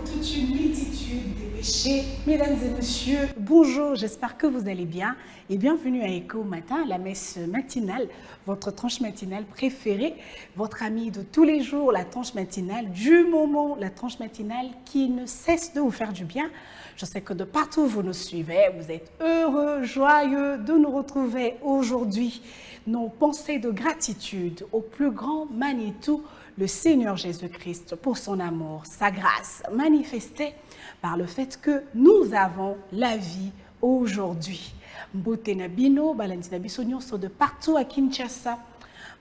toute une multitude de péchés. Mesdames et messieurs, bonjour, j'espère que vous allez bien et bienvenue à Écho Matin, la messe matinale, votre tranche matinale préférée, votre amie de tous les jours, la tranche matinale du moment, la tranche matinale qui ne cesse de vous faire du bien. Je sais que de partout où vous nous suivez, vous êtes heureux, joyeux de nous retrouver aujourd'hui. Nos pensées de gratitude au plus grand Manitou, le Seigneur Jésus-Christ, pour son amour, sa grâce, manifestée par le fait que nous avons la vie aujourd'hui. Mbote Nabino, Balantina Bissonioso de partout à Kinshasa.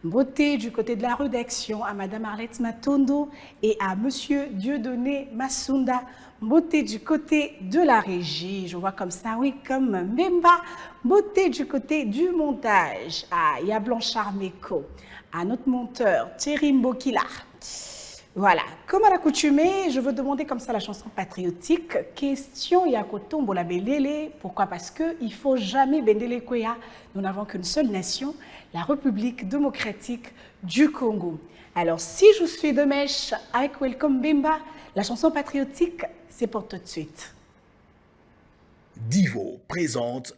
Beauté du côté de la rédaction à Madame Arlette Matondo et à Monsieur Dieudonné Masunda. Beauté du côté de la régie, je vois comme ça, oui, comme Mbemba. Beauté du côté du montage à Yablanchard Meko, à notre monteur Thierry Mbokila. Voilà, comme à l'accoutumée, je veux demander comme ça la chanson patriotique. Question Yakotombo la Belele. Pourquoi? Parce qu'il ne faut jamais Bendele Koya. Nous n'avons qu'une seule nation, la République démocratique du Congo. Alors, si je suis de mèche avec Welcome Bemba, la chanson patriotique, c'est pour tout de suite. Divo présente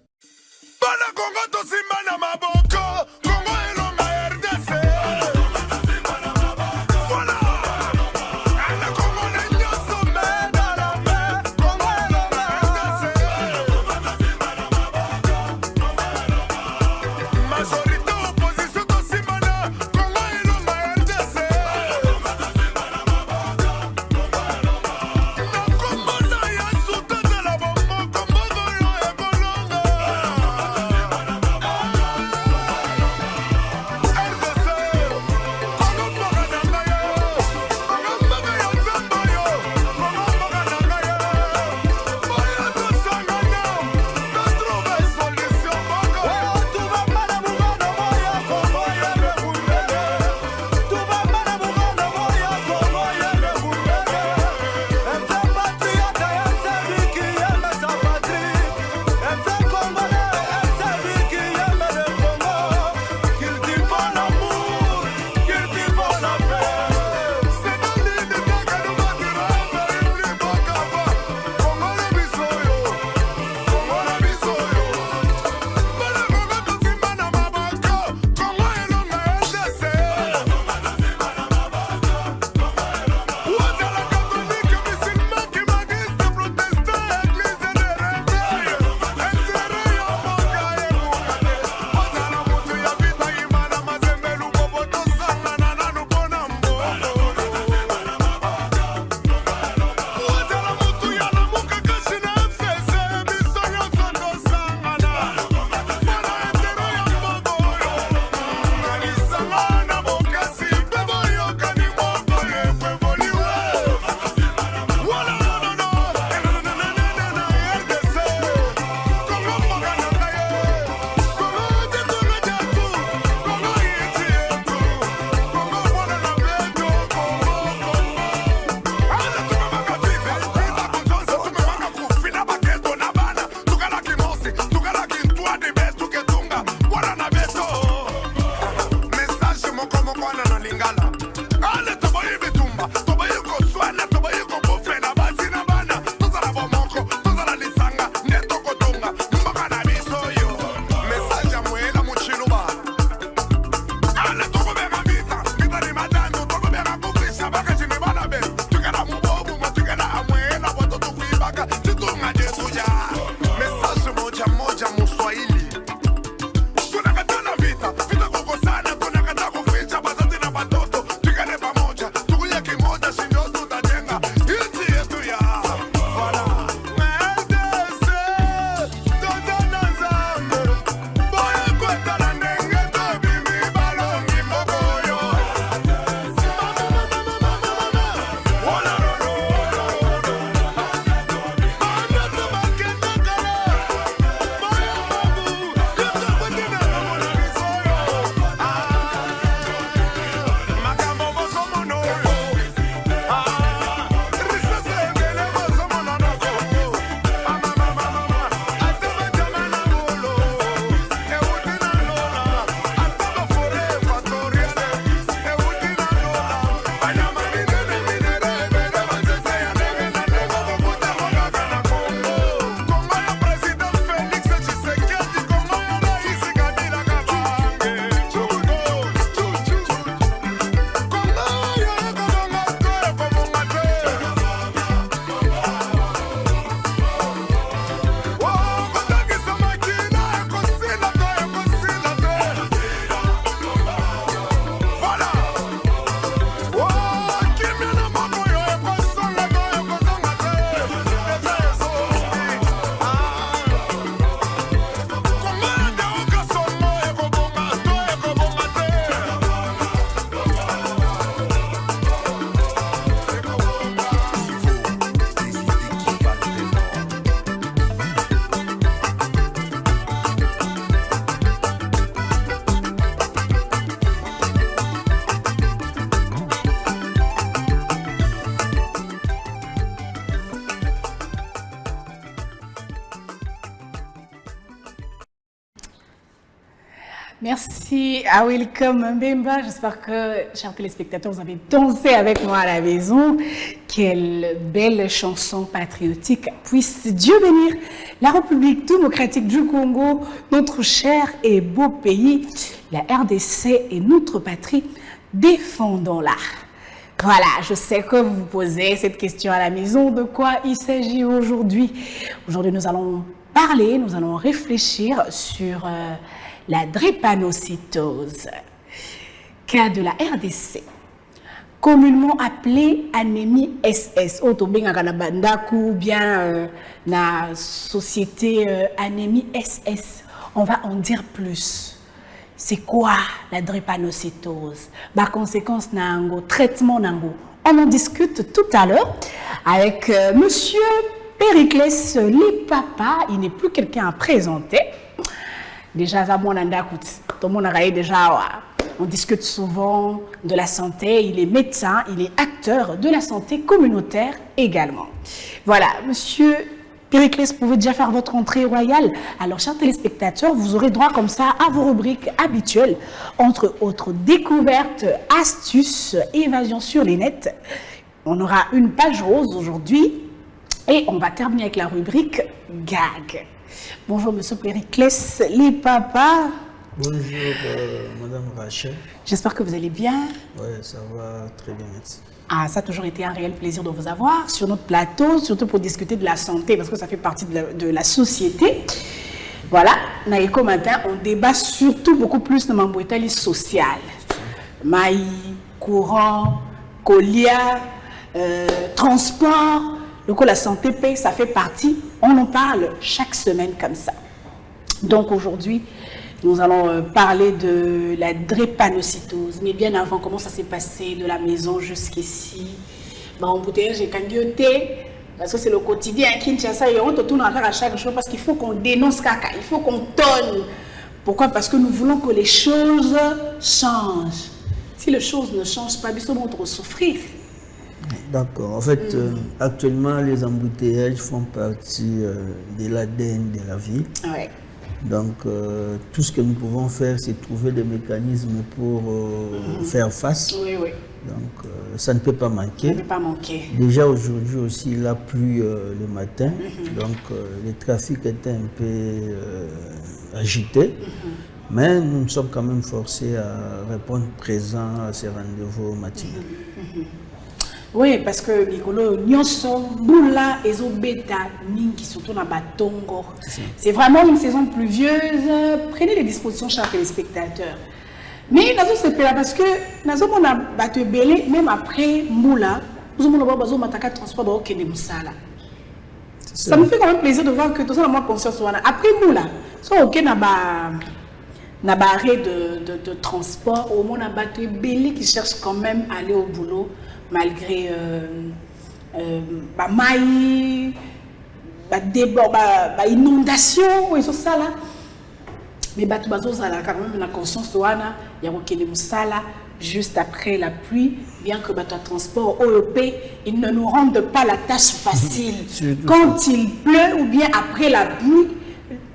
Merci. Ah, welcome Mbemba. J'espère que, chers téléspectateurs, vous avez dansé avec moi à la maison. Quelle belle chanson patriotique. Puisse Dieu bénir la République démocratique du Congo, notre cher et beau pays. La RDC est notre patrie. Défendons-la. Voilà, je sais que vous vous posez cette question à la maison. De quoi il s'agit aujourd'hui? Aujourd'hui, nous allons parler, nous allons réfléchir sur la drépanocytose, cas de la RDC, communément appelée anémie SS, ou bien la société anémie SS. On va en dire plus. C'est quoi la drépanocytose? Par conséquence, nango, traitement nango. On en discute tout à l'heure avec Monsieur Périclès Lipapa. Il n'est plus quelqu'un à présenter. Déjà, tout le monde a déjà. On discute souvent de la santé. Il est médecin, il est acteur de la santé communautaire également. Voilà, Monsieur Périclès, vous pouvez déjà faire votre entrée royale. Alors, chers téléspectateurs, vous aurez droit comme ça à vos rubriques habituelles, entre autres découvertes, astuces, évasion sur les nets. On aura une page rose aujourd'hui et on va terminer avec la rubrique gag. Bonjour, Monsieur Périclès Lipapa. Bonjour, Madame Rachel. J'espère que vous allez bien. Oui, ça va très bien, merci. Ah, ça a toujours été un réel plaisir de vous avoir sur notre plateau, surtout pour discuter de la santé, parce que ça fait partie de la société. Voilà, Naïko matin, on débat surtout beaucoup plus de l'embouteillage social. Maï, courant, colia, transport, le coup la santé paye, ça fait partie. On en parle chaque semaine comme ça. Donc aujourd'hui, nous allons parler de la drépanocytose. Mais bien avant, comment ça s'est passé de la maison jusqu'ici? Embouteillage et candidauté, parce que c'est le quotidien à Kinshasa et on tourne à chaque jour parce qu'il faut qu'on dénonce caca, il faut qu'on tonne. Pourquoi? Parce que nous voulons que les choses changent. Si les choses ne changent pas, ils vont trop souffrir. D'accord. En fait, actuellement, les embouteillages font partie de l'ADN de la vie. Ouais. Donc, tout ce que nous pouvons faire, c'est trouver des mécanismes pour faire face. Oui, oui. Donc, ça ne peut pas manquer. Ça ne peut pas manquer. Déjà aujourd'hui aussi, il a plu le matin. Donc, le trafic était un peu agité. Mais nous sommes quand même forcés à répondre présent à ces rendez-vous matinaux. Oui, parce que Mikolo, Nyonso, Boula, Ezobeta, Ninki, surtout dans Batongo. C'est vraiment une saison pluvieuse. Prenez les dispositions, chers téléspectateurs. Mais Nazo c'est là parce que Nazo on a battu belé même après Moula. Nous avons besoin de mataka transport au Kenya Moussala. Ça me fait quand même plaisir de voir que tout ça a moins conscience. Après Moula, soit au Kenya n'a pas arrêt de transport, au moins on a battu belé qui cherche quand même à aller au boulot. Malgré maï, débord, inondation, et tout ça là. Mais quand même la conscience, il y a aucun moussala juste après la pluie, bien que le transport OEP, ils ne nous rendent pas la tâche facile. Quand il pleut ou bien après la pluie,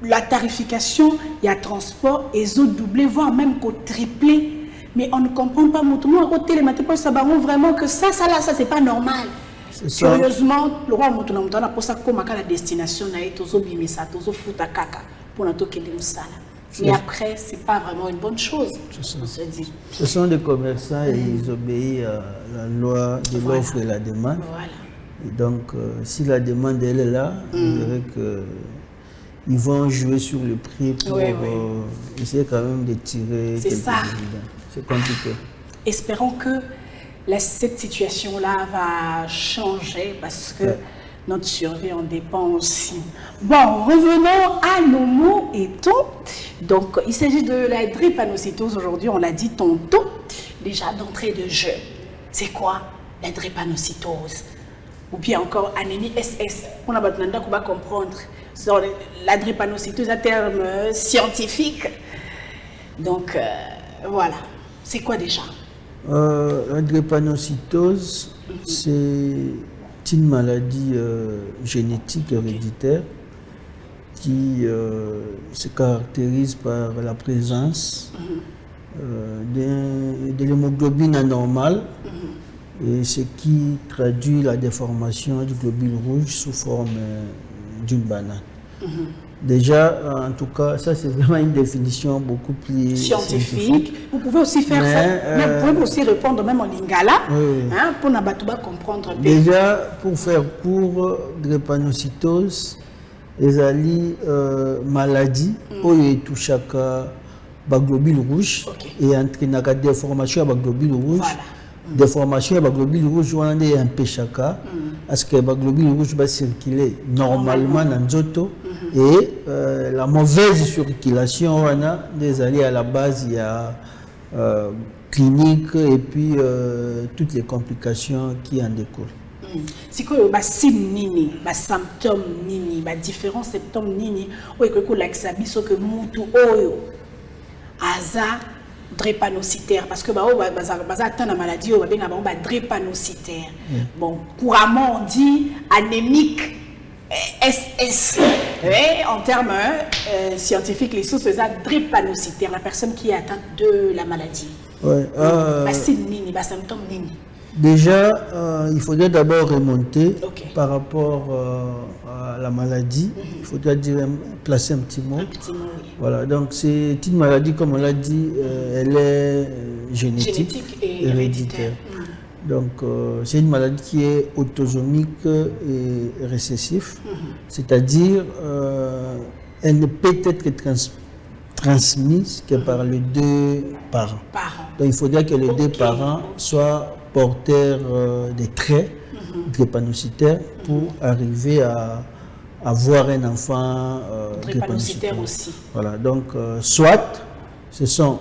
la tarification, il y a transport, ils ont doublé, voire même qu'au triplé. Mais on ne comprend pas, tout le monde ça vraiment que ça c'est pas normal. Sérieusement, le roi Moutouna a pour ça comme la destination pour mais après, c'est pas vraiment une bonne chose. On se dit. Ce sont des commerçants et ils obéissent à la loi de l'offre et la demande. Voilà. Et donc, si la demande elle est là, on dirait que ils vont jouer sur le prix pour essayer quand même de tirer quelques dividendes. C'est compliqué. Espérons que cette situation-là va changer parce que notre survie en dépend aussi. Bon, revenons à nos mots et tons. Donc, il s'agit de la drépanocytose aujourd'hui, on l'a dit tantôt. Déjà d'entrée de jeu, c'est quoi la drépanocytose? Ou bien encore anémie SS. On a besoin de comprendre. La drépanocytose, un terme scientifique. Donc, voilà. C'est quoi déjà? La drépanocytose, c'est une maladie génétique héréditaire qui se caractérise par la présence de l'hémoglobine anormale, et ce qui traduit la déformation du globule rouge sous forme d'une banane. Déjà, en tout cas, ça c'est vraiment une définition beaucoup plus scientifique. Vous pouvez aussi faire ça, mais vous pouvez aussi répondre même en lingala, hein, pour Nabatouba comprendre. Déjà, pour faire court, drépanocytose, les maladies, où il touche à globule rouge et entraîne la déformation de globule rouge. Déformation de globule rouge, on a un péchaka, parce que le globule rouge va circuler normalement dans l'auto. Et la mauvaise circulation, on a des alliés à la base, il y a clinique et puis toutes les complications qui en découlent. C'est quoi les signes nini, les symptômes nini, les différents symptômes nini, ou est-ce que l'examen que mutu oyo aza drépanocytaire parce que baza atteint la maladie ou bien ba drépanocytaire. Bon, couramment on dit anémique SS. En termes scientifiques, les sources c'est drépanocytaire, la personne qui est atteinte de la maladie. Symptômes nini. Déjà, il faudrait d'abord remonter par rapport à la maladie. Il faudrait placer un petit mot. Voilà, donc c'est une maladie, comme on l'a dit, elle est génétique et héréditaire. Donc c'est une maladie qui est autosomique et récessive, c'est-à-dire elle ne peut être transmise que par les deux parents. Donc il faudrait que les deux parents soient porteurs des traits drépanocytaires pour arriver à avoir un enfant drépanocytaire aussi. Voilà, donc soit ce sont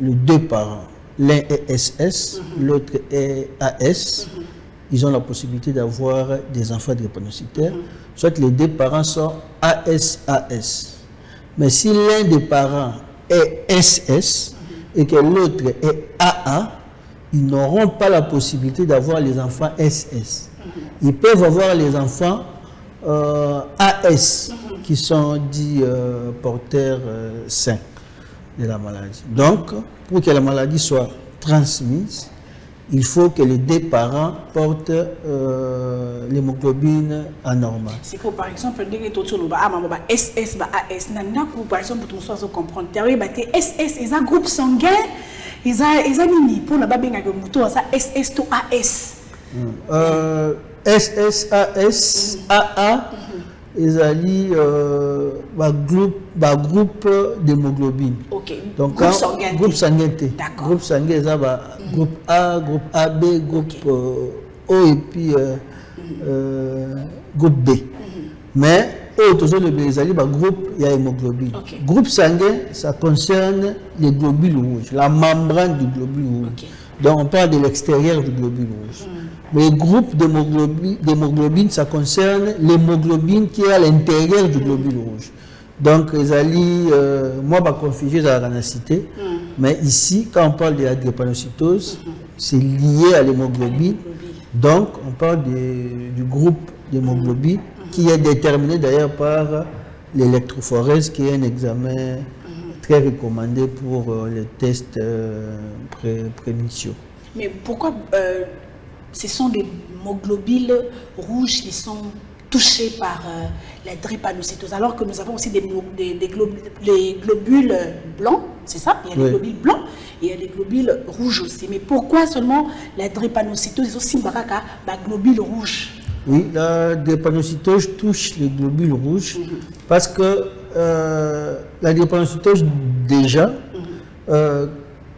les deux parents, l'un est SS, l'autre est AS, ils ont la possibilité d'avoir des enfants drépanocytaires, soit les deux parents sont AS-AS. Mais si l'un des parents est SS et que l'autre est AA, ils n'auront pas la possibilité d'avoir les enfants SS. Ils peuvent avoir les enfants AS, qui sont dits porteurs sains de la maladie. Donc, pour que la maladie soit transmise, il faut que les deux parents portent l'hémoglobine anormale. C'est que par exemple, SS, AS, par exemple, pour que vous comprendre, SS, ils ont un groupe sanguin, ils ont nini pour la babinga que vous avez SS to AS. SS, AS, AA, ils ont un groupe d'hémoglobine. Donc, groupe sanguin. Groupe sanguin, ils ont groupe A, groupe AB, groupe O et puis groupe B. Mais autour de groupe, il y a hémoglobine. Groupe sanguin, ça concerne les globules rouges, la membrane du globule rouge. Donc on parle de l'extérieur du globule rouge. Mais le groupe d'hémoglobine, ça concerne l'hémoglobine qui est à l'intérieur du globule rouge. Donc les alliés, moi, je configure à la ranacité, mais ici, quand on parle de la drépanocytose, c'est lié à l'hémoglobine. Donc on parle du groupe d'hémoglobine qui est déterminé d'ailleurs par l'électrophorèse, qui est un examen très recommandé pour les tests préinitiaux. Mais pourquoi ce sont des hémoglobines rouges qui sont touchés par la drépanocytose, alors que nous avons aussi des globules blancs, c'est ça? Il y a des globules blancs et il y a des globules rouges aussi. Mais pourquoi seulement la drépanocytose est aussi globules rouges? Oui, la drépanocytose touche les globules rouges parce que la drépanocytose déjà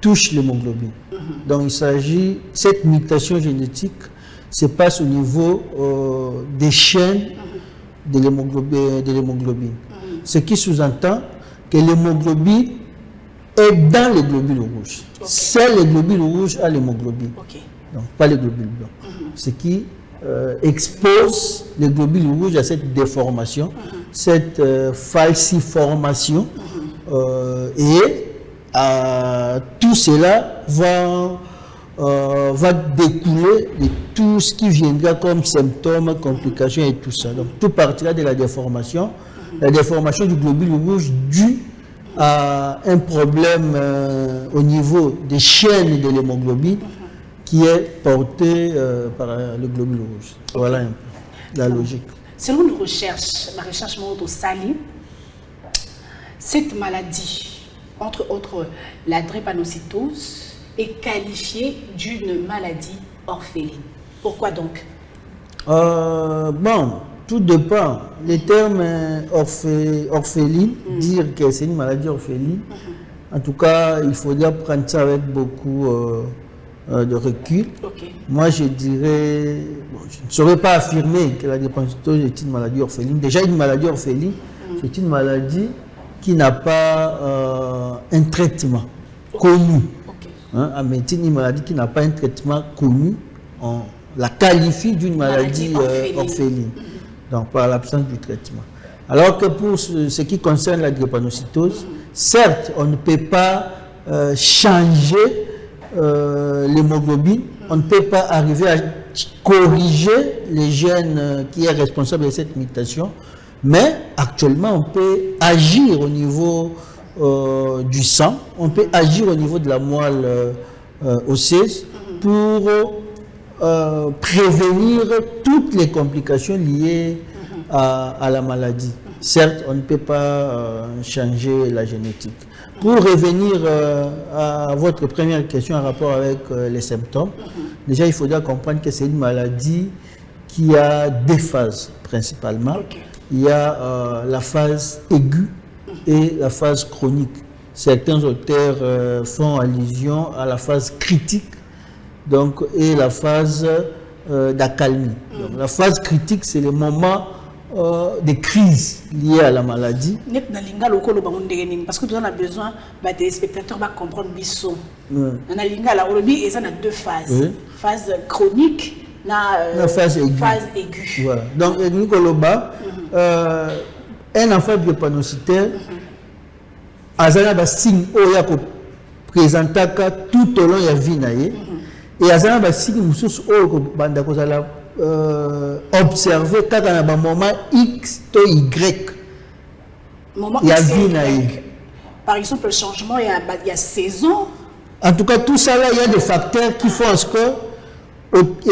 touche l'hémoglobine. Donc il s'agit, cette mutation génétique se passe au niveau des chaînes de l'hémoglobine. Ce qui sous-entend que l'hémoglobine est dans les globules rouges. C'est les globules rouges à l'hémoglobine, donc pas les globules blancs. Ce qui expose les globules rouges à cette déformation, cette falsiformation, et tout cela va découler de tout ce qui viendra comme symptômes, complications et tout ça. Donc tout partira de la déformation du globule rouge due a un problème au niveau des chaînes de l'hémoglobine qui est porté par le globule rouge. Voilà un peu la logique. Selon nos recherches, la recherche montre au Sali, cette maladie, entre autres la drépanocytose, est qualifiée d'une maladie orpheline. Pourquoi donc? Bon, tout dépend. Les termes orpheline, dire que c'est une maladie orpheline, en tout cas, il faudrait prendre ça avec beaucoup de recul. Okay. Moi, je dirais, bon, je ne saurais pas affirmer que la drépanocytose est une maladie orpheline. Déjà, une maladie orpheline, c'est une maladie qui n'a pas un traitement connu. Okay. Hein, en médecine, une maladie qui n'a pas un traitement connu, on la qualifie d'une maladie orpheline, donc par l'absence du traitement. Alors que pour ce qui concerne la drépanocytose, certes, on ne peut pas changer l'hémoglobine, on ne peut pas arriver à corriger les gènes qui est responsable de cette mutation, mais actuellement, on peut agir au niveau du sang, on peut agir au niveau de la moelle osseuse pour prévenir toutes les complications liées à la maladie. Certes, on ne peut pas changer la génétique. Pour revenir à votre première question en rapport avec les symptômes, déjà il faudra comprendre que c'est une maladie qui a deux phases principalement. Okay. Il y a la phase aiguë et la phase chronique. Certains auteurs font allusion à la phase critique, donc, et la phase d'accalmie. La phase critique, c'est le moment de crise liée à la maladie. Parce que nous avons besoin des spectateurs de comprendre biso. On a deux phases. Oui. Phase chronique, phase aiguë. Voilà. Donc, Nikoloba, un enfant drépanocytaire, a signe présenta tout au long de la vie. Et il y a des signes qui sont observés quand on a un moment X ou Y. Il y a vie. Par exemple, le changement, il y a saison. En tout cas, tout ça, là, il y a des facteurs qui font ce que,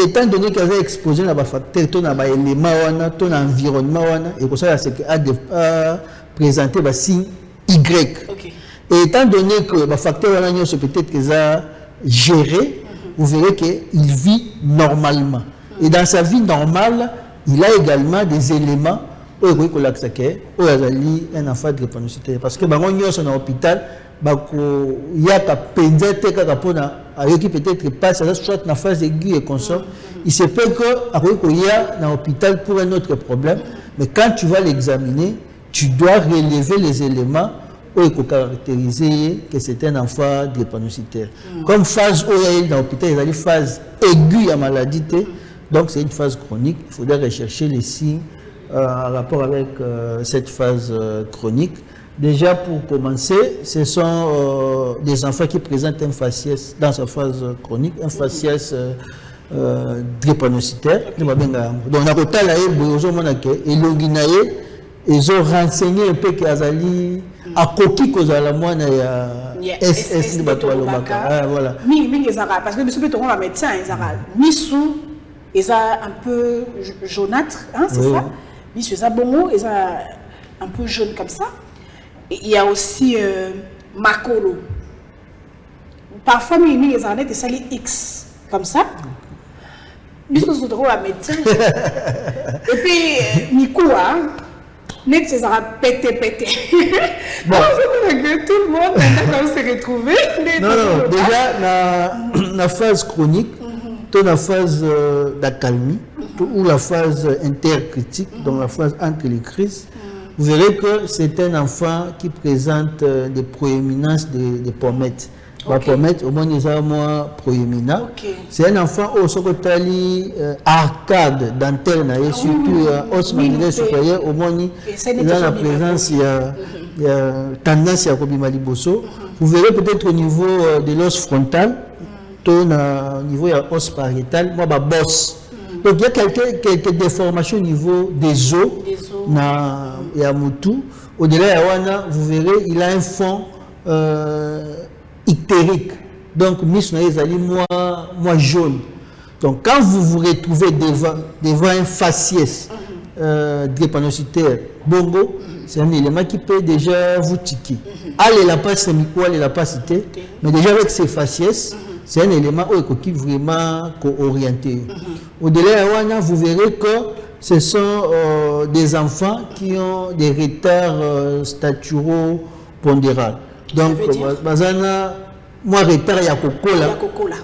étant donné qu'il y avait exposé des facteurs, ton élément, ton environnement, et pour ça, c'est qu'il a présenté des signes Y. Okay. Et étant donné que les facteurs, c'est peut-être qu'ils ont géré, vous verrez qu'il vit normalement. Et dans sa vie normale, il a également des éléments où il y a un enfant drépanocytaire. Parce que quand on est à l'hôpital, il y a peut-être pas, soit dans phase aiguë et consomme. Il se peut qu'il y a dans l'hôpital pour un autre problème. Mais quand tu vas l'examiner, tu dois relever les éléments où il faut caractériser que c'est un enfant drépanocytaire. Comme phase où il y a dans l'hôpital, il y a une phase aiguë à maladie. Donc c'est une phase chronique. Il faudrait rechercher les signes en rapport avec cette phase chronique. Déjà pour commencer, ce sont des enfants qui présentent un faciès dans sa phase chronique, un faciès drépanocytaire. Donc on a retardé ils ont renseigné un peu qu'ils ont à coquille cause à la moine et SS de Batoualobaka. Voilà. Parce que nous sommes médecins, ils ont un peu jaunâtre, hein, c'est ça. Ils ont bon, ils ont un peu jaune comme ça. Et il y a aussi Makolo. Parfois, ils ont des salis X comme ça. Nous sommes médecins. Et puis, Nico, net c'est ça pété. Bon. Tout le monde maintenant s'est retrouvé. Non, déjà la phase chronique, la phase d'accalmie ou la phase intercritique, donc la phase entre les crises, vous verrez que c'est un enfant qui présente des proéminences de pommettes. La pommette, au moins, ils ont moins proéminent. C'est un enfant au Sokotali arcade dentaire, surtout os mandibulaire supérieur, au moins, il a la présence, il y a tendance à Kobimaliboso. Vous verrez peut-être au niveau de l'os frontal, au niveau de l'os pariétal, moi, ma bosse. Donc il y a quelques déformations au niveau des os, et à Moutou. Au-delà de Wana, vous verrez, il a un fond ictérique. Donc, Miss Noé Zali, moi jaune. Donc, quand vous vous retrouvez devant un faciès drépanocytaire bongo, c'est un élément qui peut déjà vous tiquer. Allez, la passe semi-quoi, allez, la passe cité, mais déjà avec ces faciès, c'est un élément qui est vraiment orienté. Au-delà de Wana, vous verrez que ce sont des enfants qui ont des retards staturaux pondéraux. Donc, moi, retard ya kokola,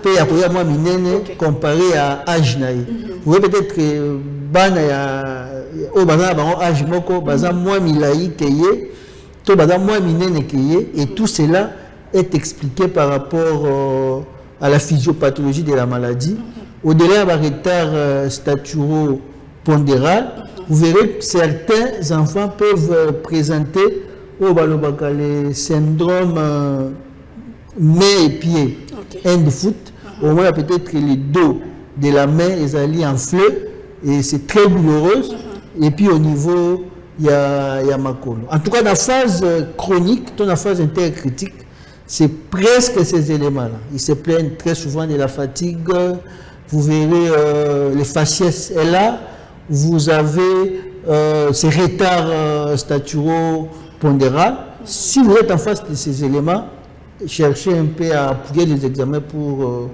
pe ya koya moi minene comparé à âge naï. Vous voyez peut-être que bana ya o bana bango âge moko baza moi milai keye, to baza moi minene keye, et tout cela est expliqué par rapport à la physiopathologie de la maladie. Au-delà d'un retard staturaux pondéral, vous verrez que certains enfants peuvent présenter le syndrome main et pied, hand foot, au moins peut-être que les dos de la main les alliés enflés et c'est très douloureux. Et puis au niveau il y a Makolo. En tout cas, dans la phase chronique, dans la phase intercritique, c'est presque ces éléments-là. Ils se plaignent très souvent de la fatigue. Vous verrez les faciès est là. Vous avez ces retards staturaux pondéraux. Si vous êtes en face de ces éléments, cherchez un peu à appuyer les examens pour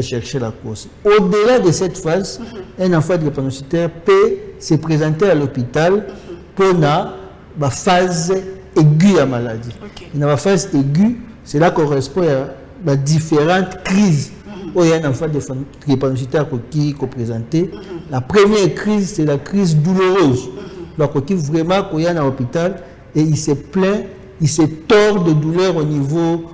chercher la cause. Au-delà de cette phase, un enfant drépanocytaire peut se présenter à l'hôpital pour la phase aiguë de la maladie. Dans la phase aiguë, cela correspond à différentes crises où il y a un enfant drépanocytaire qui est présenté. La première crise, c'est la crise douloureuse. Donc, vraiment, il y a un hôpital et il se plaint, il se tord de douleur au niveau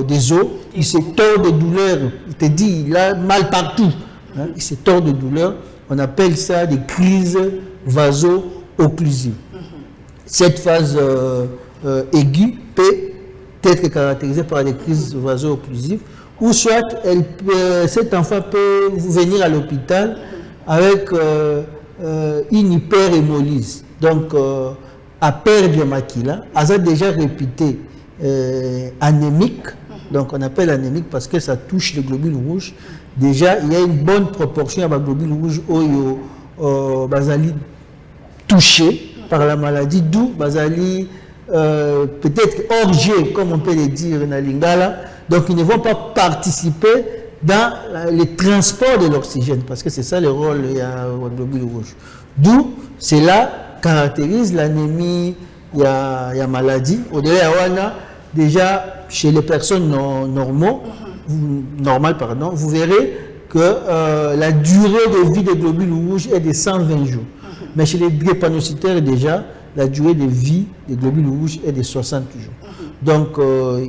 des os, il se tord de douleur, il te dit, il a mal partout, hein, il se tord de douleur, on appelle ça des crises vaso-occlusives. Cette phase aiguë peut être caractérisée par des crises vaso-occlusives, ou soit cet enfant peut venir à l'hôpital avec une hyperhémolyse, donc à perdre le maquila, a déjà répété anémique, donc on appelle anémique parce que ça touche les globules rouges. Déjà, il y a une bonne proportion de globules rouges basali touchés par la maladie, d'où basali peut-être orgés, comme on peut le dire dans Lingala, donc ils ne vont pas participer dans le transport de l'oxygène, parce que c'est ça le rôle des globules rouges. D'où cela caractérise l'anémie, il y a maladie. Au-delà de ça, déjà chez les personnes normales, vous verrez que la durée de vie des globules rouges est de 120 jours. Mais chez les drépanocytaires, déjà, la durée de vie des globules rouges est de 60 jours. Donc,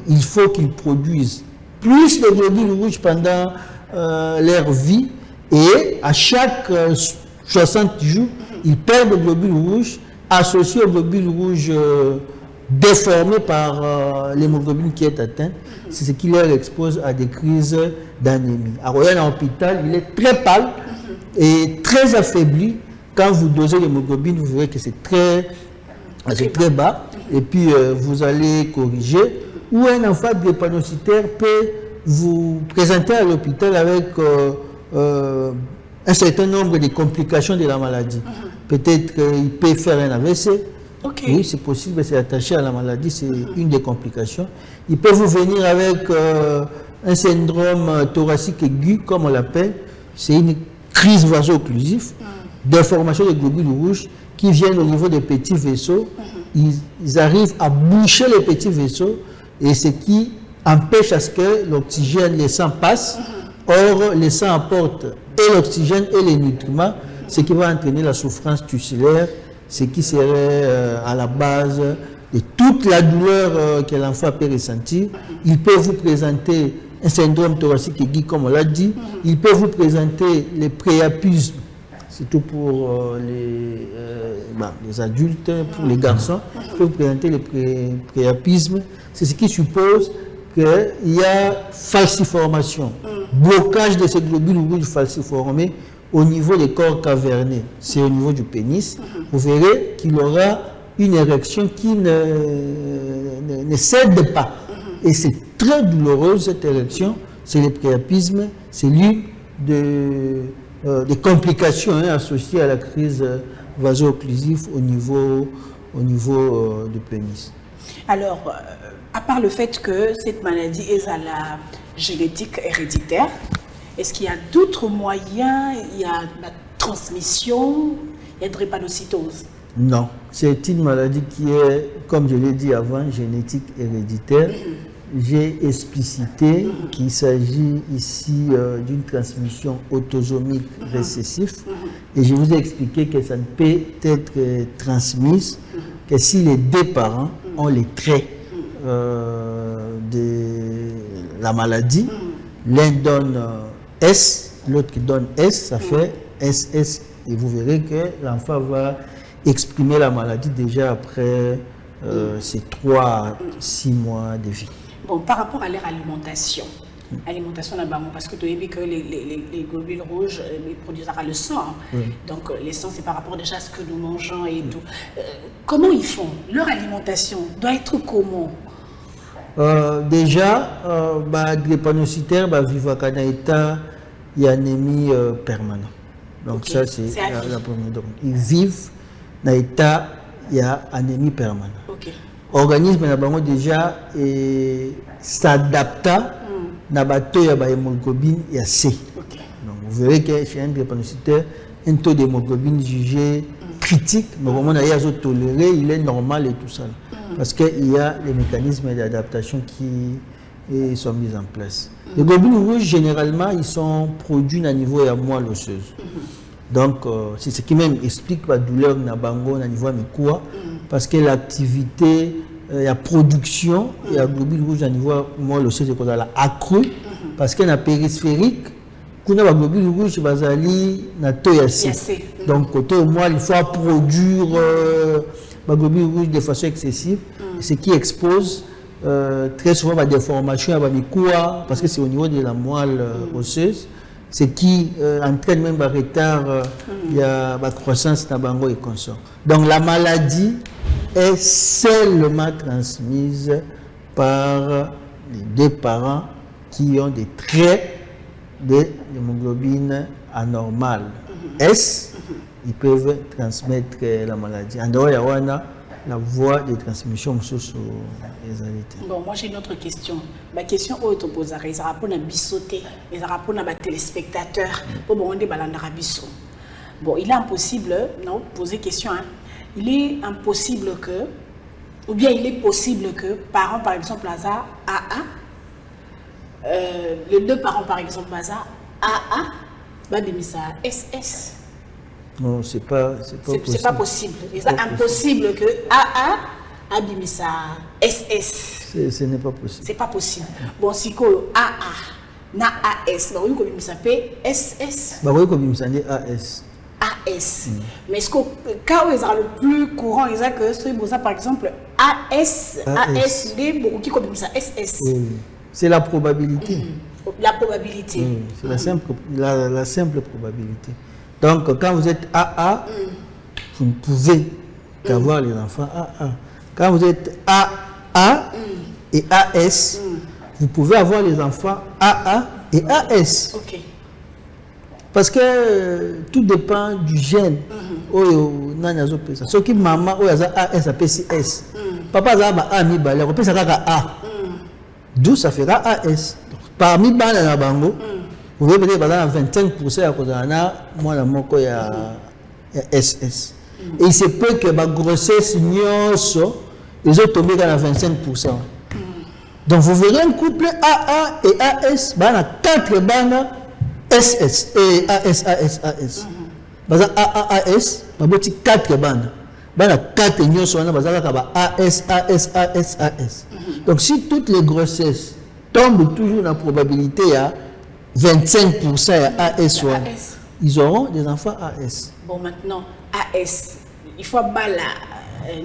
il faut qu'ils produisent plus de globules rouges pendant leur vie, et à chaque 60 jours, ils perdent des globules rouges associés aux globules rouges déformés par l'hémoglobine qui est atteinte. C'est ce qui leur expose à des crises d'anémie. À Royan, à l'hôpital, il est très pâle et très affaibli. Quand vous dosez l'hémoglobine, vous verrez que c'est très bas. Et puis, vous allez corriger. Ou un enfant drépanocytaire peut vous présenter à l'hôpital avec un certain nombre de complications de la maladie. Peut-être qu'il peut faire un AVC. Oui, c'est possible, c'est attaché à la maladie, c'est une des complications. Il peut vous venir avec un syndrome thoracique aigu, comme on l'appelle. C'est une crise vaso-occlusive, déformation des globules rouges qui viennent au niveau des petits vaisseaux. Ils arrivent à boucher les petits vaisseaux, et ce qui empêche à ce que l'oxygène, le sang passe. Or, le sang apporte et l'oxygène et les nutriments, ce qui va entraîner la souffrance tusculaire, ce qui serait à la base de toute la douleur que l'enfant peut ressentir. Il peut vous présenter un syndrome thoracique aigu, comme on l'a dit. Il peut vous présenter les priapismes, surtout pour les adultes, pour les garçons. Il peut vous présenter les priapismes. C'est ce qui suppose qu'il y a falciformation, blocage de ces globules rouges falciformés au niveau des corps cavernés, c'est au niveau du pénis. Vous verrez qu'il aura une érection qui ne cède pas. Et c'est très douloureux, cette érection. C'est le priapisme, c'est l'une des complications associées à la crise vaso-occlusive au niveau du pénis. Alors, à part le fait que cette maladie est à la génétique héréditaire, est-ce qu'il y a d'autres moyens? Il y a la transmission, il y a de drépanocytose? Non, c'est une maladie qui est, comme je l'ai dit avant, génétique héréditaire. J'ai explicité qu'il s'agit ici d'une transmission autosomique récessive et je vous ai expliqué que ça ne peut être transmise que si les deux parents ont les traits de la maladie. L'un donne S, l'autre qui donne S, ça fait SS et vous verrez que l'enfant va exprimer la maladie déjà après ces 3 à 6 mois de vie. Bon, par rapport à leur alimentation là-bas, parce que tu as vu que les globules rouges ils produisent le sang. Donc, les sangs, c'est par rapport déjà à ce que nous mangeons et tout. Comment ils font? Leur alimentation doit être comment? Déjà, drépanocytaire, vivre à état, il y a anémie permanente. Donc, ça, c'est la première. Donc, ils vivent dans l'état, il y a anémie permanente. Organisme déjà s'adapta na bateau ya hémoglobine ya C. Donc vous verrez que chez un drépanocytaire, un taux d'hémoglobine jugé critique, mais au moment où il est toléré, il est normal et tout ça. Parce qu'il y a les mécanismes d'adaptation qui sont mis en place. Les globules rouges, généralement, ils sont produits à niveau de moelle osseuse. Donc, c'est ce qui même explique la douleur na bango na niveau de parce que l'activité, la production, et la globule rouge à niveau moelle osseuse est accrue, parce que la périsphérique, quand la globule rouge bazali na toyacé. Donc, côté moelle, il faut produire la globule rouge de façon excessive, ce qui expose très souvent la déformation à la parce que c'est au niveau de la moelle osseuse. Ce qui entraîne même un retard, il y a la croissance de bango et consort. Donc la maladie est seulement transmise par les deux parents qui ont des traits d'hémoglobine anormale. S, ils peuvent transmettre la maladie. En dehors, il y a la voie de transmission sous les arrêtés. Bon, moi j'ai une autre question. Ma question est te poser, ils rappellent à bissoter, ils rappellent à téléspectateurs pour bon on biso. Bon, il est impossible, non, poser question. Il est impossible que, ou bien il est possible que parents par exemple Lazare AA, les deux parents par exemple Lazare AA, va démisser SS. Non, c'est pas possible. C'est pas possible. C'est impossible que AA abimisa SS. Ce n'est pas possible. C'est pas possible. Bon, si que AA na AS, bah oui, comme ça s'appelle SS. Bah oui, comme ça dit AS. AS. Mais est-ce que quand ils sont le plus courant, ils ont que c'est pour ça par exemple AS, beaucoup qui comme ça SS. Oui. C'est la probabilité. La probabilité. Oui, c'est la simple probabilité. Donc, quand vous êtes AA, vous ne pouvez qu'avoir les enfants AA. Quand vous êtes AA et AS, vous pouvez avoir les enfants AA et AS. Ok. Parce que tout dépend du gène. Ce qui maman ou AS appelle S. Papa a A mi balé, on peut ça A. D'où ça fera AS. Parmi les la bango. Vous voyez peut-être à 25% à cause de moi la moko ya SS. Et il se peut que la grossesse nyoso ils ont tombé à 25%. Donc vous verrez un couple AA et AS, il y a 4 bandes SS et AS. Baza AAS, il y a 4 bandes. Il y a 4 nyoso AS. Donc si toutes les grossesses tombent toujours dans la probabilité à 25% à AS, ils auront des enfants AS. Bon, maintenant, AS, il faut bala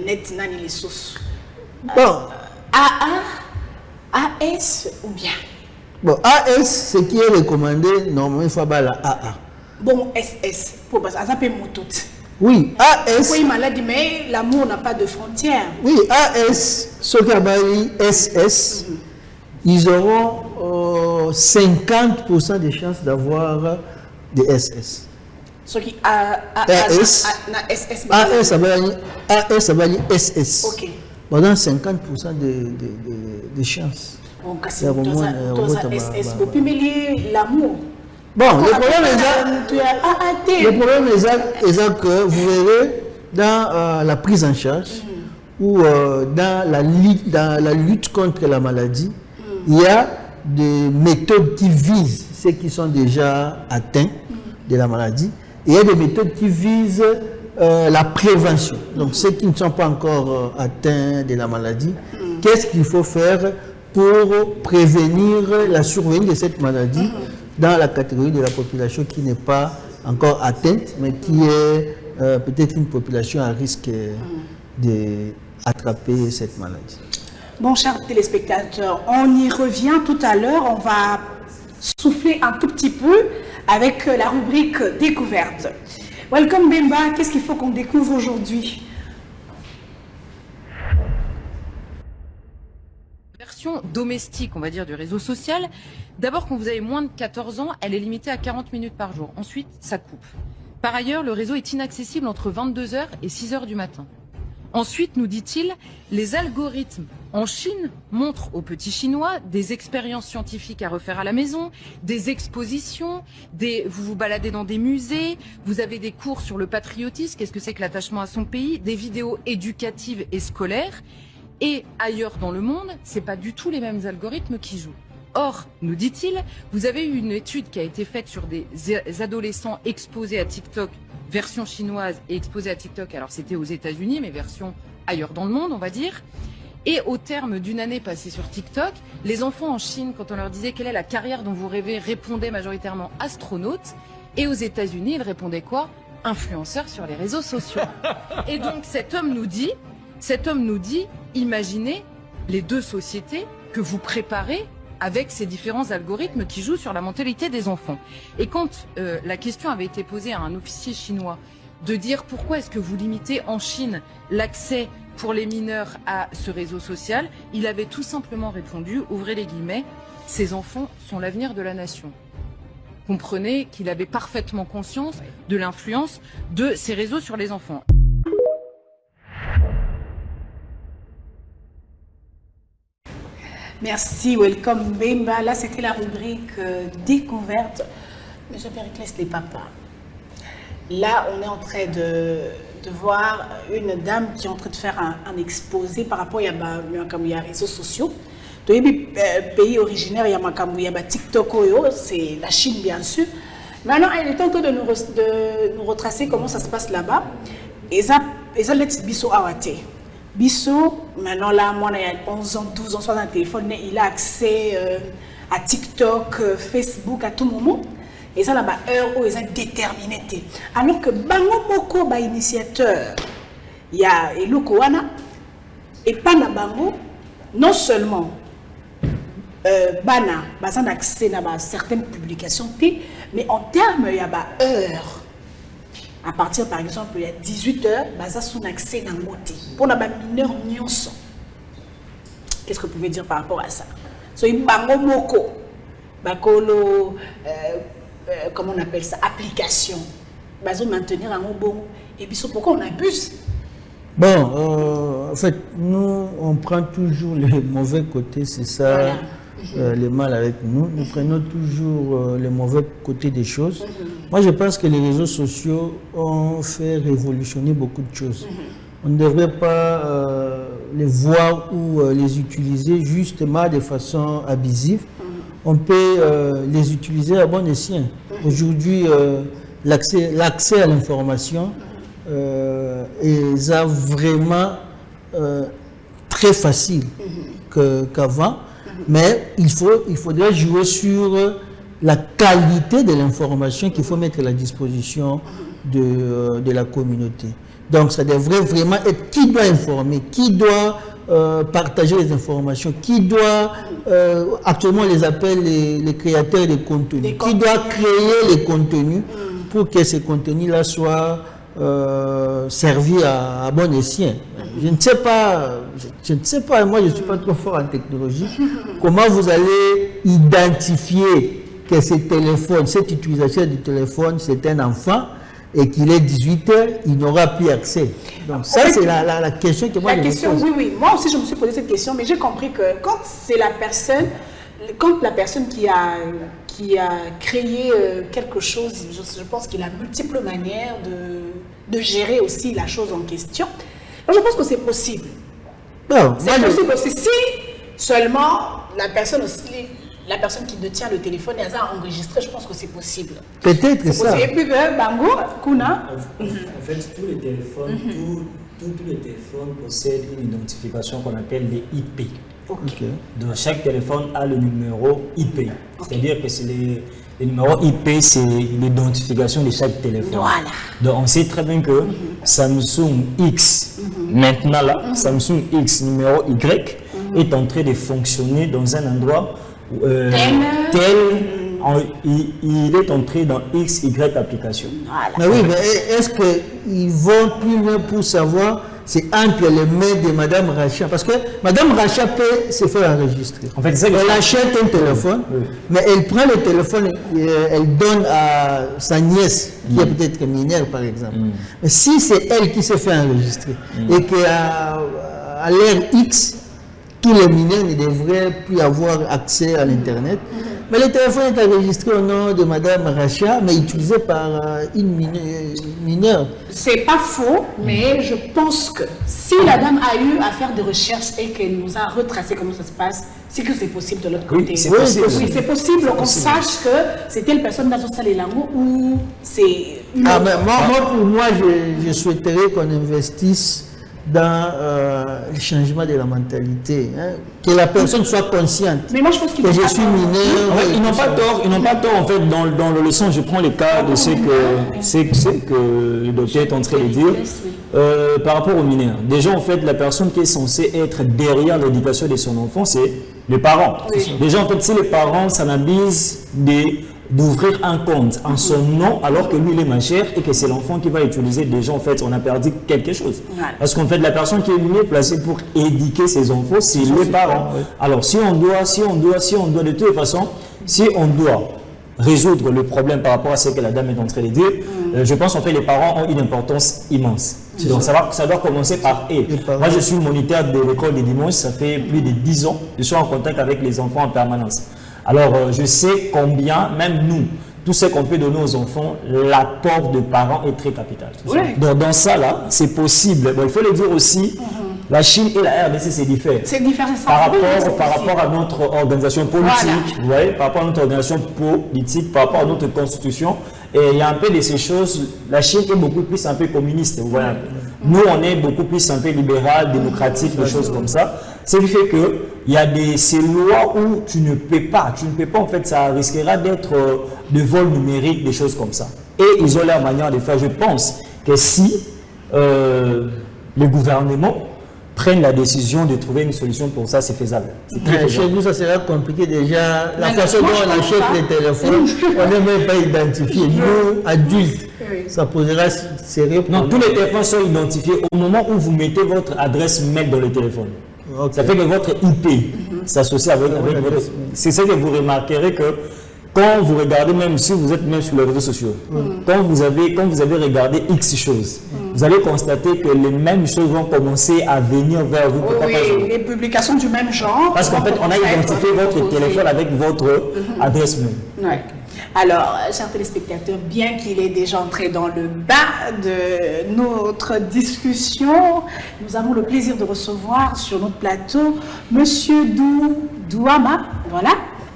net nani les sources. Bon. AS ou bien? Bon, AS, ce qui est recommandé, normalement, il faut bala AA. Bon, SS, pour parce que ça peut tout. Oui, AS. Oui, maladie, mais l'amour n'a pas de frontières. Oui, AS, Sokabali, SS, ils auront 50% de chances d'avoir des SS. Ce qui AS, SS. Ok. Pendant 50% de chances. On casse l'amour. Bon, le problème est que vous verrez dans la prise en charge ou dans la lutte contre la maladie, il y a des méthodes qui visent ceux qui sont déjà atteints de la maladie. Et il y a des méthodes qui visent la prévention. Donc ceux qui ne sont pas encore atteints de la maladie, qu'est-ce qu'il faut faire pour prévenir la survenue de cette maladie dans la catégorie de la population qui n'est pas encore atteinte, mais qui est peut-être une population à risque d'attraper cette maladie. Bon, chers téléspectateurs, on y revient tout à l'heure. On va souffler un tout petit peu avec la rubrique découverte. Welcome Bemba, qu'est-ce qu'il faut qu'on découvre aujourd'hui? Version domestique, on va dire, du réseau social. D'abord, quand vous avez moins de 14 ans, elle est limitée à 40 minutes par jour. Ensuite, ça coupe. Par ailleurs, le réseau est inaccessible entre 22h et 6h du matin. Ensuite, nous dit-il, les algorithmes en Chine montrent aux petits Chinois des expériences scientifiques à refaire à la maison, des expositions, vous vous baladez dans des musées, vous avez des cours sur le patriotisme, qu'est-ce que c'est que l'attachement à son pays, des vidéos éducatives et scolaires. Et ailleurs dans le monde, c'est pas du tout les mêmes algorithmes qui jouent. Or, nous dit-il, vous avez eu une étude qui a été faite sur des adolescents exposés à TikTok, version chinoise, et exposés à TikTok, alors c'était aux États-Unis, mais version ailleurs dans le monde, on va dire. Et au terme d'une année passée sur TikTok, les enfants en Chine, quand on leur disait quelle est la carrière dont vous rêvez, répondaient majoritairement astronaute. Et aux États-Unis, ils répondaient quoi? Influenceurs sur les réseaux sociaux. Et donc cet homme nous dit, imaginez les deux sociétés que vous préparez avec ces différents algorithmes qui jouent sur la mentalité des enfants. Et quand la question avait été posée à un officier chinois de dire pourquoi est-ce que vous limitez en Chine l'accès pour les mineurs à ce réseau social, il avait tout simplement répondu, ouvrez les guillemets, ces enfants sont l'avenir de la nation. Comprenez qu'il avait parfaitement conscience de l'influence de ces réseaux sur les enfants. Merci, welcome Bemba. Là, c'était la rubrique découverte. Monsieur Périclès, les papas. Là, on est en train de voir une dame qui est en train de faire un exposé par rapport à les réseaux sociaux. Dans les pays originaires, il y a TikTok, c'est la Chine bien sûr. Maintenant, il est temps de nous retracer comment ça se passe là-bas. Et ça, let's biso awate. Bisso, maintenant là, moi, il y a 11 ans, 12 ans, soit dans le téléphone, il a accès à TikTok, Facebook à tout moment. Et ça, là, heure où ils sont déterminés. Alors que Bango Moko, initiateur, il y a Eloko Wana, et Pana Bango, non seulement Bana, ils ont accès à certaines publications, mais en termes, il y a heure. À partir, par exemple, il y a 18h, ils ont accès à Moté. Pour les mineurs, qu'est-ce que vous pouvez dire par rapport à ça? So, Bango Moko, Bakolo, comment on appelle ça, application, ils ont maintenir un bon. Et puis, pourquoi on abuse? Bon, en fait, nous, on prend toujours les mauvais côtés, c'est ça. Voilà. Le mal avec nous. Nous prenons toujours le mauvais côté des choses. Moi, je pense que les réseaux sociaux ont fait révolutionner beaucoup de choses. On ne devrait pas les voir ou les utiliser justement de façon abusive. On peut les utiliser à bon escient. Aujourd'hui, l'accès à l'information est vraiment très facile qu'avant. Mais il faudrait jouer sur la qualité de l'information qu'il faut mettre à la disposition de la communauté. Donc ça devrait vraiment être qui doit informer, qui doit partager les informations, qui doit, actuellement on les appelle les créateurs de contenu, qui doit créer les contenus pour que ces contenus-là soient servi à bon escient. Je ne sais pas, moi je ne suis pas trop fort en technologie, comment vous allez identifier que ce téléphone, cette utilisation du téléphone, c'est un enfant et qu'il est 18h, il n'aura plus accès. Donc ça, c'est la question que moi je me pose. Oui, moi aussi je me suis posé cette question, mais j'ai compris que quand c'est la personne qui a créé quelque chose, je pense qu'il a multiples manières de gérer aussi la chose en question. Donc, je pense que c'est possible. C'est possible aussi si seulement la personne qui détient le téléphone est enregistré, je pense que c'est possible. Peut-être que ça. Et puis, Bango, Kuna. En fait, tous les téléphones, tous les téléphones possèdent une identification qu'on appelle les IP. Okay. Donc chaque téléphone a le numéro IP. C'est-à-dire que c'est les numéros IP, c'est l'identification de chaque téléphone. Voilà. Donc on sait très bien que Samsung X, maintenant là, Samsung X numéro Y est en train de fonctionner dans un endroit il est entré dans XY application. Voilà. Mais oui, mais est-ce qu'ils vont plus loin pour savoir c'est entre les mains de Madame Racha? Parce que Madame Racha peut se faire enregistrer. En fait, elle achète un téléphone, mais elle prend le téléphone et elle donne à sa nièce, qui est peut-être mineure par exemple. Mais si c'est elle qui se fait enregistrer et qu'à l'ère X, tous les mineurs ne devraient plus avoir accès à l'Internet. Mais le téléphone est enregistré au nom de Madame Racha, mais utilisé par une mineure. C'est pas faux, mais je pense que si la dame a eu à faire des recherches et qu'elle nous a retracé comment ça se passe, c'est que c'est possible de l'autre côté. Oui, c'est possible. Oui, c'est possible qu'on sache que c'est telle personne dans son salle ou c'est une Ah, autre. mais pour moi, je souhaiterais qu'on investisse dans le changement de la mentalité, hein, que la personne soit consciente Mais moi, je pense qu'il que faut je pas suis faire- mineur. En fait, ils n'ont pas tort en fait dans le leçon. Je prends le cas de ce que le docteur est en train de dire par rapport aux mineurs. Déjà en fait, la personne qui est censée être derrière l'éducation de son enfant, c'est les parents. Oui. Déjà en fait, si les parents s'anabisent d'ouvrir un compte en son nom alors que lui il est majeur et que c'est l'enfant qui va utiliser, déjà en fait on a perdu quelque chose. Voilà. Parce qu'en fait la personne qui est mieux placée pour éduquer ses enfants, c'est les parents. Alors si on doit de toute façon, si on doit résoudre le problème par rapport à ce que la dame est en train de dire, je pense en fait les parents ont une importance immense. Donc ça doit commencer par eux. Moi je suis moniteur de l'école des dimanches, ça fait plus de 10 ans, je suis en contact avec les enfants en permanence. Alors, je sais combien, même nous, tout ce qu'on peut donner aux enfants, l'apport de parents est très capital. Oui. Donc, dans ça, là, c'est possible. Bon, il faut le dire aussi, la Chine et la RDC, c'est différent. C'est différent, c'est ça. Par Oui, c'est rapport à notre organisation politique, vous voyez, par rapport à notre organisation politique, par rapport à notre constitution, et il y a un peu de ces choses, la Chine est beaucoup plus un peu communiste, vous voyez. Nous, on est beaucoup plus un peu libéral, démocratique, des choses comme ça. Ce qui fait que il y a ces lois où tu ne peux pas en fait, ça risquera d'être de vol numérique, des choses comme ça. Et ils ont leur manière de faire. Je pense que si le gouvernement prenne la décision de trouver une solution pour ça, c'est faisable. C'est très faisable. Chez nous, ça sera compliqué déjà. La façon moi, dont je on pense achète pas. les téléphones, on n'est même pas identifié. Nous, adultes, Oui. ça posera sérieux Non, problème. tous les téléphones sont identifiés au moment où vous mettez votre adresse mail dans le téléphone. Ok. Ça fait que votre IP s'associe avec votre... C'est ça que vous remarquerez que quand vous regardez, même si vous êtes même sur les réseaux sociaux, quand vous avez regardé X choses, vous allez constater que les mêmes choses vont commencer à venir vers vous. Oui, oui, les publications du même genre. Parce qu'en fait, on a identifié votre téléphone avec votre adresse mail. Ouais. Alors, chers téléspectateurs, bien qu'il est déjà entré dans le bas de notre discussion, nous avons le plaisir de recevoir sur notre plateau Monsieur Douama, voilà,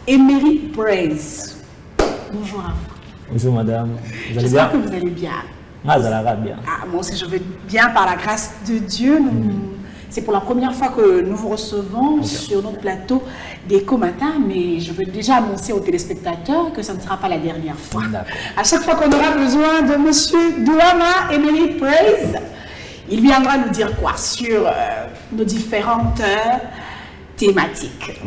Emery Praise. Bonjour à vous. Bonjour madame, vous allez J'espère bien? que vous allez bien. Ah, ça va bien. Ah, moi aussi, je vais bien par la grâce de Dieu. C'est pour la première fois que nous vous recevons sur notre plateau d'Écho Matin, mais je veux déjà annoncer aux téléspectateurs que ça ne sera pas la dernière fois. D'accord. À chaque fois qu'on aura besoin de Monsieur Douama Emery Praise, il viendra nous dire quoi sur nos différentes thématiques.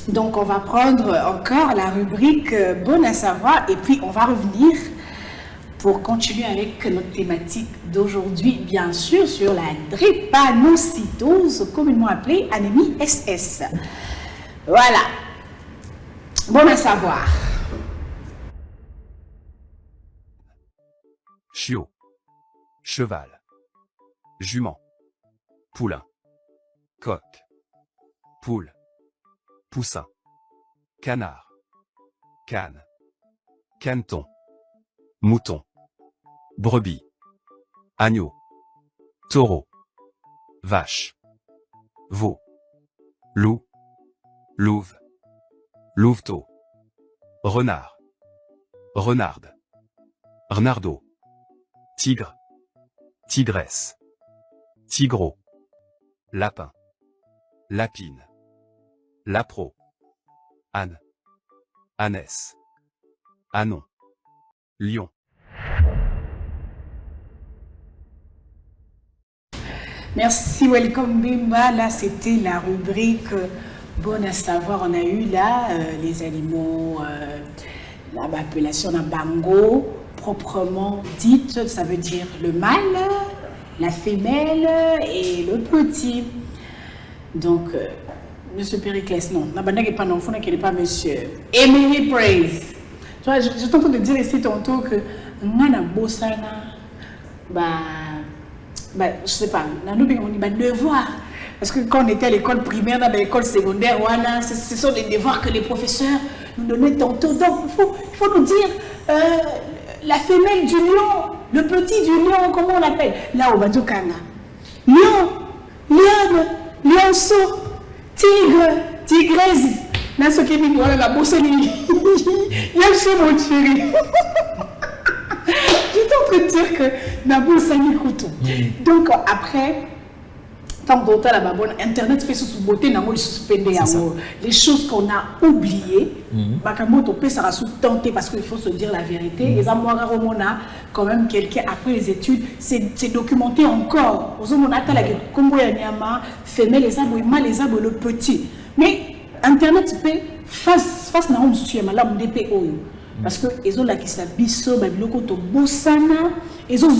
Donc, on va prendre encore la rubrique Bonne à savoir et puis on va revenir pour continuer avec notre thématique d'aujourd'hui, bien sûr, sur la drépanocytose, communément appelée anémie SS. Voilà. Bon à savoir. Chiot, cheval, jument, poulain, coq, poule, poussin, canard, canne, caneton, mouton, brebis, agneau, taureau, vache, veau, loup, louve, louveteau, renard, renarde, renardeau, tigre, tigresse, tigreau, lapin, lapine, lapro, âne, ânesse, ânon, lion. Merci, welcome Bimba. Là, c'était la rubrique bonne à savoir. On a eu là les animaux, l'appellation d'un bango, proprement dite, ça veut dire le mâle, la femelle et le petit. Donc, Monsieur Périclès, non. Nabanda n'est pas non, il n'est pas Monsieur. Emily Praise. Tu vois, je t'entends te dire ici tantôt que Nana Bossana, je sais pas, on dit devoir. Parce que quand on était à l'école primaire, dans l'école secondaire, voilà, ce sont des devoirs que les professeurs nous donnaient tantôt. Donc, il faut nous dire la femelle du lion, le petit du lion, comment on l'appelle? Là, au Badjoukanga. Lion, lionne, lionceau, tigre, tigresse. Là, ce qui est mis, voilà, la bosse, il y a chez mon chéri. J'étais en train de dire que Nabou Sani Koutou. Donc après, tant d'autres là-bas, Internet fait sous beauté, les choses qu'on a oubliées, ça va sous tenter parce qu'il faut se dire la vérité. Et ça, moi, on a quand même quelqu'un après les études, c'est documenté encore. On a femelle, les arbres, les arbres, le petit. Mais Internet fait face à un sujet, parce que ils ont la qui s'abisso, ils ont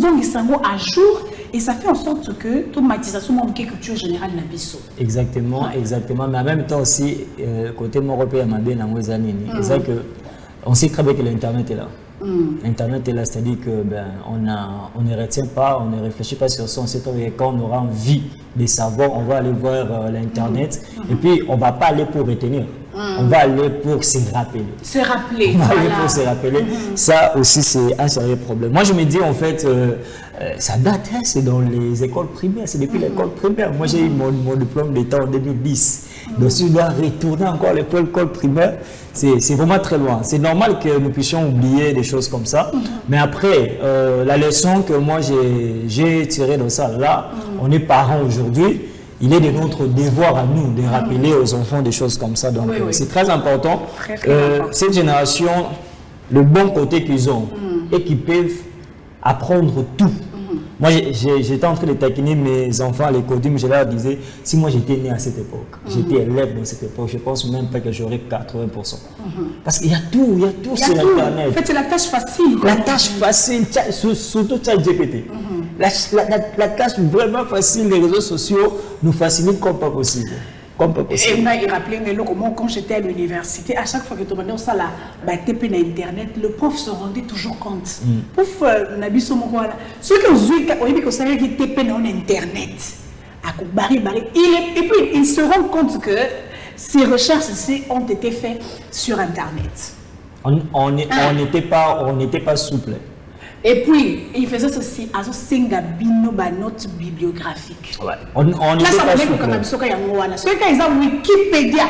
à jour et ça fait en sorte que l'automatisation manque culture générale na biso. Exactement, exactement. Mais en même temps aussi, côté européen, c'est que on sait très bien que l'internet est là. Internet est là, c'est-à-dire que on ne retient pas, on ne réfléchit pas sur ça. On sait que quand on aura envie de savoir, on va aller voir l'internet et puis on va pas aller pour retenir. On va aller pour se rappeler. Se rappeler. On va aller pour se rappeler. Ça aussi, c'est un sérieux problème. Moi, je me dis, en fait, ça date, hein, c'est dans les écoles primaires. C'est depuis l'école primaire. Moi, j'ai eu mon diplôme d'État en 2010. Donc, si je dois retourner encore à l'école primaire, c'est vraiment très loin. C'est normal que nous puissions oublier des choses comme ça. Mais après, la leçon que moi, j'ai tirée de ça, là, on est parents aujourd'hui. Il est de notre devoir à nous de rappeler aux enfants des choses comme ça. Donc, c'est très important. Cette génération, le bon côté qu'ils ont et qu'ils peuvent apprendre tout. Moi, j'étais en train de taquiner mes enfants à l'école, je leur disais, si moi j'étais né à cette époque, j'étais élève dans cette époque, je pense même pas que j'aurais 80%. Parce qu'il y a tout sur Internet. En fait, c'est la tâche facile. La tâche facile, surtout ChatGPT. La tâche vraiment facile des réseaux sociaux nous facilite comme pas possible. Et on a rappelé comment quand j'étais à l'université, à chaque fois que tu demandais ça là, TP na internet, le prof se rendait toujours compte. Pouf, nabi somo voilà. Ceux qui ont vu que ça qui TP na internet, et puis ils se rendent compte que ces recherches ici ont été faites sur internet. On n'était pas souple. Et puis, il faisait ceci, à Singa Bino, note bibliographique. On là, ça va être comme un soka yangoana. Ceux qui ont Wikipédia,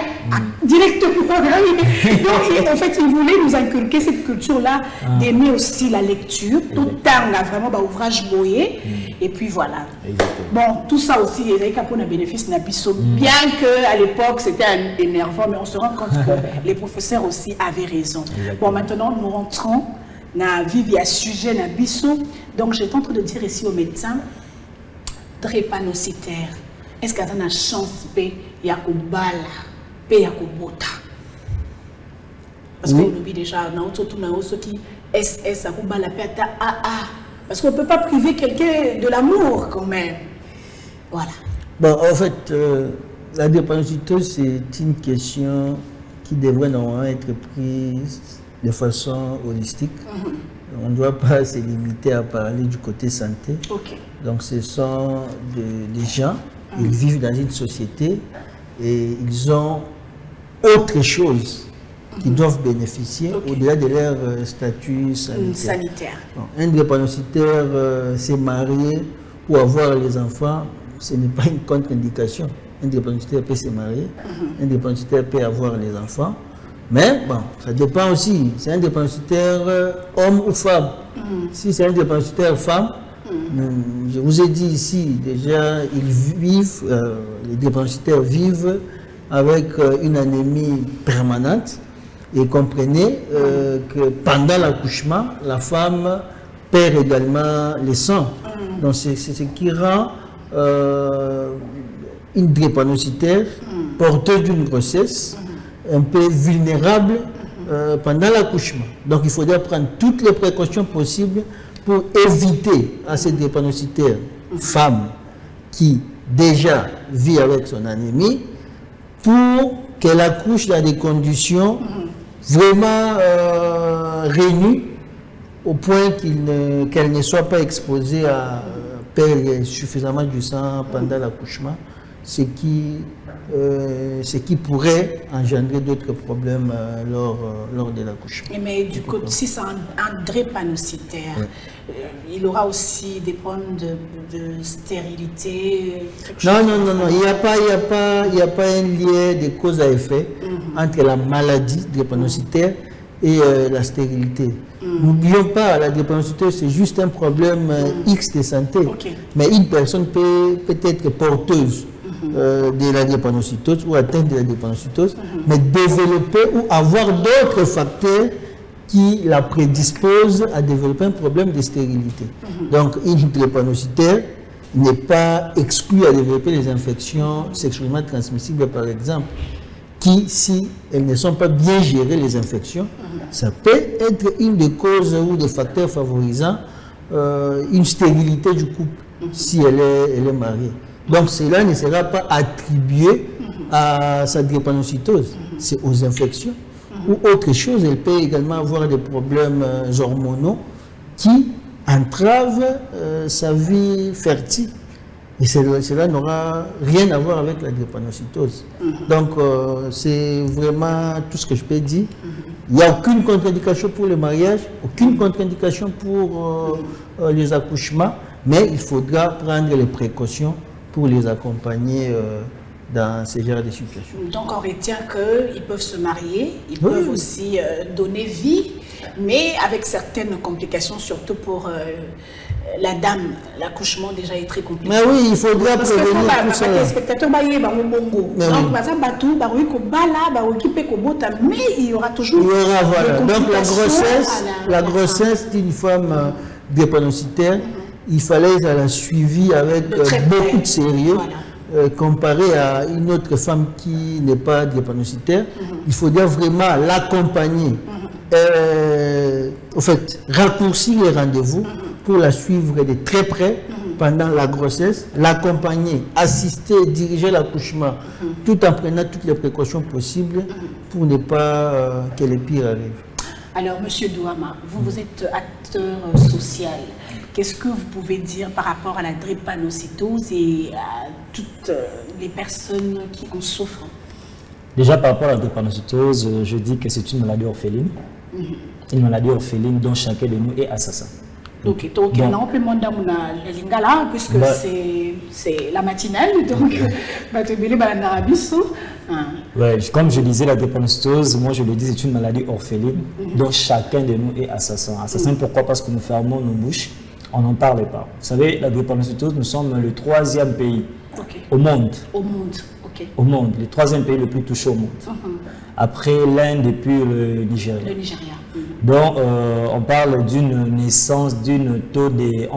directement. Donc, en fait, ils voulaient nous inculquer cette culture-là, d'aimer aussi la lecture, tout le temps, vraiment, ouvrage boyé. Et puis voilà. Bon, tout ça aussi, il y a un bénéfice, bien qu'à l'époque, c'était énervant, mais on se rend compte que les professeurs aussi avaient raison. Bon, maintenant, nous rentrons. Na vie à sujet na biso. Donc j'étais en train de dire ici aux médecins drépanocytaire. Est-ce qu'il y a une chance de yakobala pe yakobota? Parce qu'on oublie déjà, ceux qui SS, la perte à AA. Parce qu'on ne peut pas priver quelqu'un de l'amour quand même. Voilà. Bon, en fait, la drépanocytose, c'est une question qui devrait normalement être prise de façon holistique. On ne doit pas se limiter à parler du côté santé. Donc, ce sont des gens, ils vivent dans une société et ils ont autre chose qui doivent bénéficier au-delà de leur statut sanitaire. Bon, un drépanocytaire s'est marié ou avoir les enfants, ce n'est pas une contre-indication. Un drépanocytaire peut se marier, un drépanocytaire peut avoir les enfants, mais bon, ça dépend aussi. C'est un drépanocytaire homme ou femme. Si c'est un drépanocytaire femme, je vous ai dit ici, déjà, les drépanocytaires vivent avec une anémie permanente. Et comprenez que pendant l'accouchement, la femme perd également le sang. Donc c'est ce qui rend une drépanocytaire porteuse d'une grossesse un peu vulnérable pendant l'accouchement. Donc il faudrait prendre toutes les précautions possibles pour éviter à cette drépanocytaire femme qui déjà vit avec son anémie, pour qu'elle accouche dans des conditions vraiment réunies au point qu'elle ne soit pas exposée à perdre suffisamment du sang pendant l'accouchement, ce qui pourrait engendrer d'autres problèmes lors de l'accouchement. Mais du coup, si c'est un drépanocytaire, il aura aussi des problèmes de stérilité. Non, il n'y a pas un lien de cause à effet entre la maladie drépanocytaire et la stérilité. N'oublions pas, la drépanocytose, c'est juste un problème X de santé. Mais une personne peut être porteuse de la drépanocytose ou atteinte de la drépanocytose, mais développer ou avoir d'autres facteurs qui la prédisposent à développer un problème de stérilité. Donc, une drépanocytaire n'est pas exclue à développer des infections sexuellement transmissibles, par exemple, qui, si elles ne sont pas bien gérées, les infections, ça peut être une des causes ou des facteurs favorisant une stérilité du couple, si elle est mariée. Donc cela ne sera pas attribué à sa drépanocytose, c'est aux infections ou autre chose. Elle peut également avoir des problèmes hormonaux qui entravent sa vie fertile. Et cela n'aura rien à voir avec la drépanocytose. Donc c'est vraiment tout ce que je peux dire. Il n'y a aucune contre-indication pour le mariage, aucune contre-indication pour les accouchements, mais il faudra prendre les précautions pour les accompagner dans ce genre de situations. Donc on retient qu'ils peuvent se marier, ils peuvent aussi donner vie, mais avec certaines complications, surtout pour la dame. L'accouchement déjà est très compliqué. Mais oui, il faudra prévenir tout ça. Les spectateurs, mais il y aura toujours... Il y aura, voilà. Donc la grossesse d'une femme drépanocytaire, il fallait la suivre avec beaucoup de sérieux, comparé à une autre femme qui n'est pas drépanocytaire. Il faudrait vraiment l'accompagner, en fait, raccourcir les rendez-vous pour la suivre de très près pendant la grossesse, l'accompagner, assister, diriger l'accouchement, tout en prenant toutes les précautions possibles pour ne pas que le pire arrive. Alors, Monsieur Douama, vous êtes acteur social. Qu'est-ce que vous pouvez dire par rapport à la drépanocytose et à toutes les personnes qui en souffrent? Déjà, par rapport à la drépanocytose, je dis que c'est une maladie orpheline. Une maladie orpheline dont chacun de nous est assassin. Donc, non, puisque c'est la matinale, donc, ouais, comme je disais, la drépanocytose, moi je le dis, c'est une maladie orpheline dont chacun de nous est assassin. Assassin, pourquoi? Parce que nous fermons nos bouches, on n'en parle pas. Vous savez, la drépanocytose, nous sommes le 3e pays au monde. Au monde, le 3e pays le plus touché au monde. Après l'Inde et puis le Nigeria. Le Nigeria. Donc, on parle d'une naissance, d'une taux de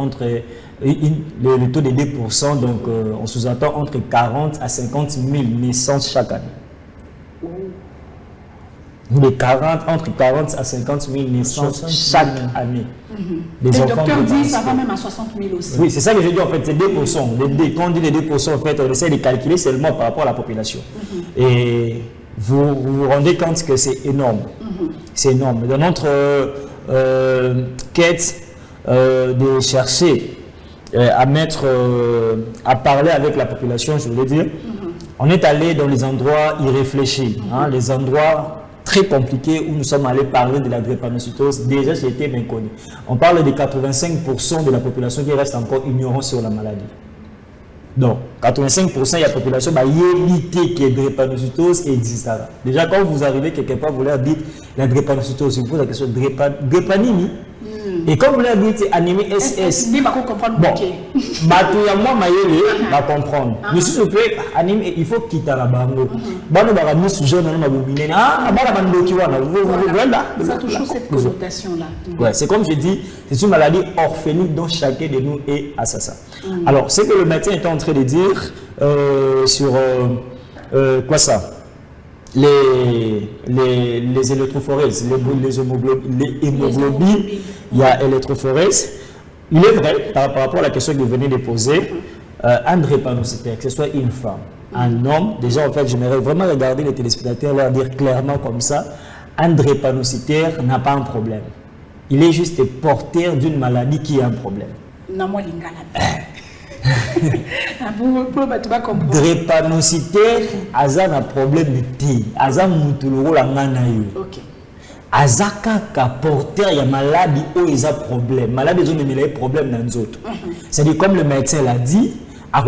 le taux de 2%, donc on sous-entend entre 40 à 50 000 naissances chaque année. entre 40 à 50 000 naissances chaque année. Les docteurs disent ça va même à 60 000 aussi. Oui, c'est ça que je dis en fait, c'est 2%. Quand on dit les 2%, en fait, on essaie de calculer seulement par rapport à la population. Et vous rendez compte que c'est énorme. C'est énorme. Dans notre quête de chercher à parler avec la population, je voulais dire, on est allé dans les endroits irréfléchis, les endroits très compliqués où nous sommes allés parler de la drépanocytose. Déjà, c'était bien connu. On parle de 85% de la population qui reste encore ignorante sur la maladie. Donc, 85% de la population va éviter que la drépanocytose existe. Déjà, quand vous arrivez quelque part, vous leur dites la drépanocytose, vous posez la question drépanini. Et comme vous leur dites anémie SS, bon, va comprendre. Mais s'il vous plaît, anémie, il faut quitter la bango. Ça a toujours cette connotation-là. Ouais, c'est comme je dis, c'est une maladie orphélique dont chacun de nous est assassin. Alors, ce que le médecin est en train de dire sur quoi ça? Les électrophorèses, les hémoglobines, il y a électrophorèse. Il est vrai, par rapport à la question que vous venez de poser, un drépanocytaire, que ce soit une femme, un homme, déjà en fait, j'aimerais vraiment regarder les téléspectateurs leur dire clairement comme ça, un drépanocytaire n'a pas un problème. Il est juste porteur d'une maladie qui a un problème. Drépanocytaire, Aza a un problème de thé. Aza Moutoulo la nganayo. Azaka porteur, il y a maladie où il y a problème. Maladie, il y a problème dans les autres. C'est-à-dire, comme le médecin l'a dit, il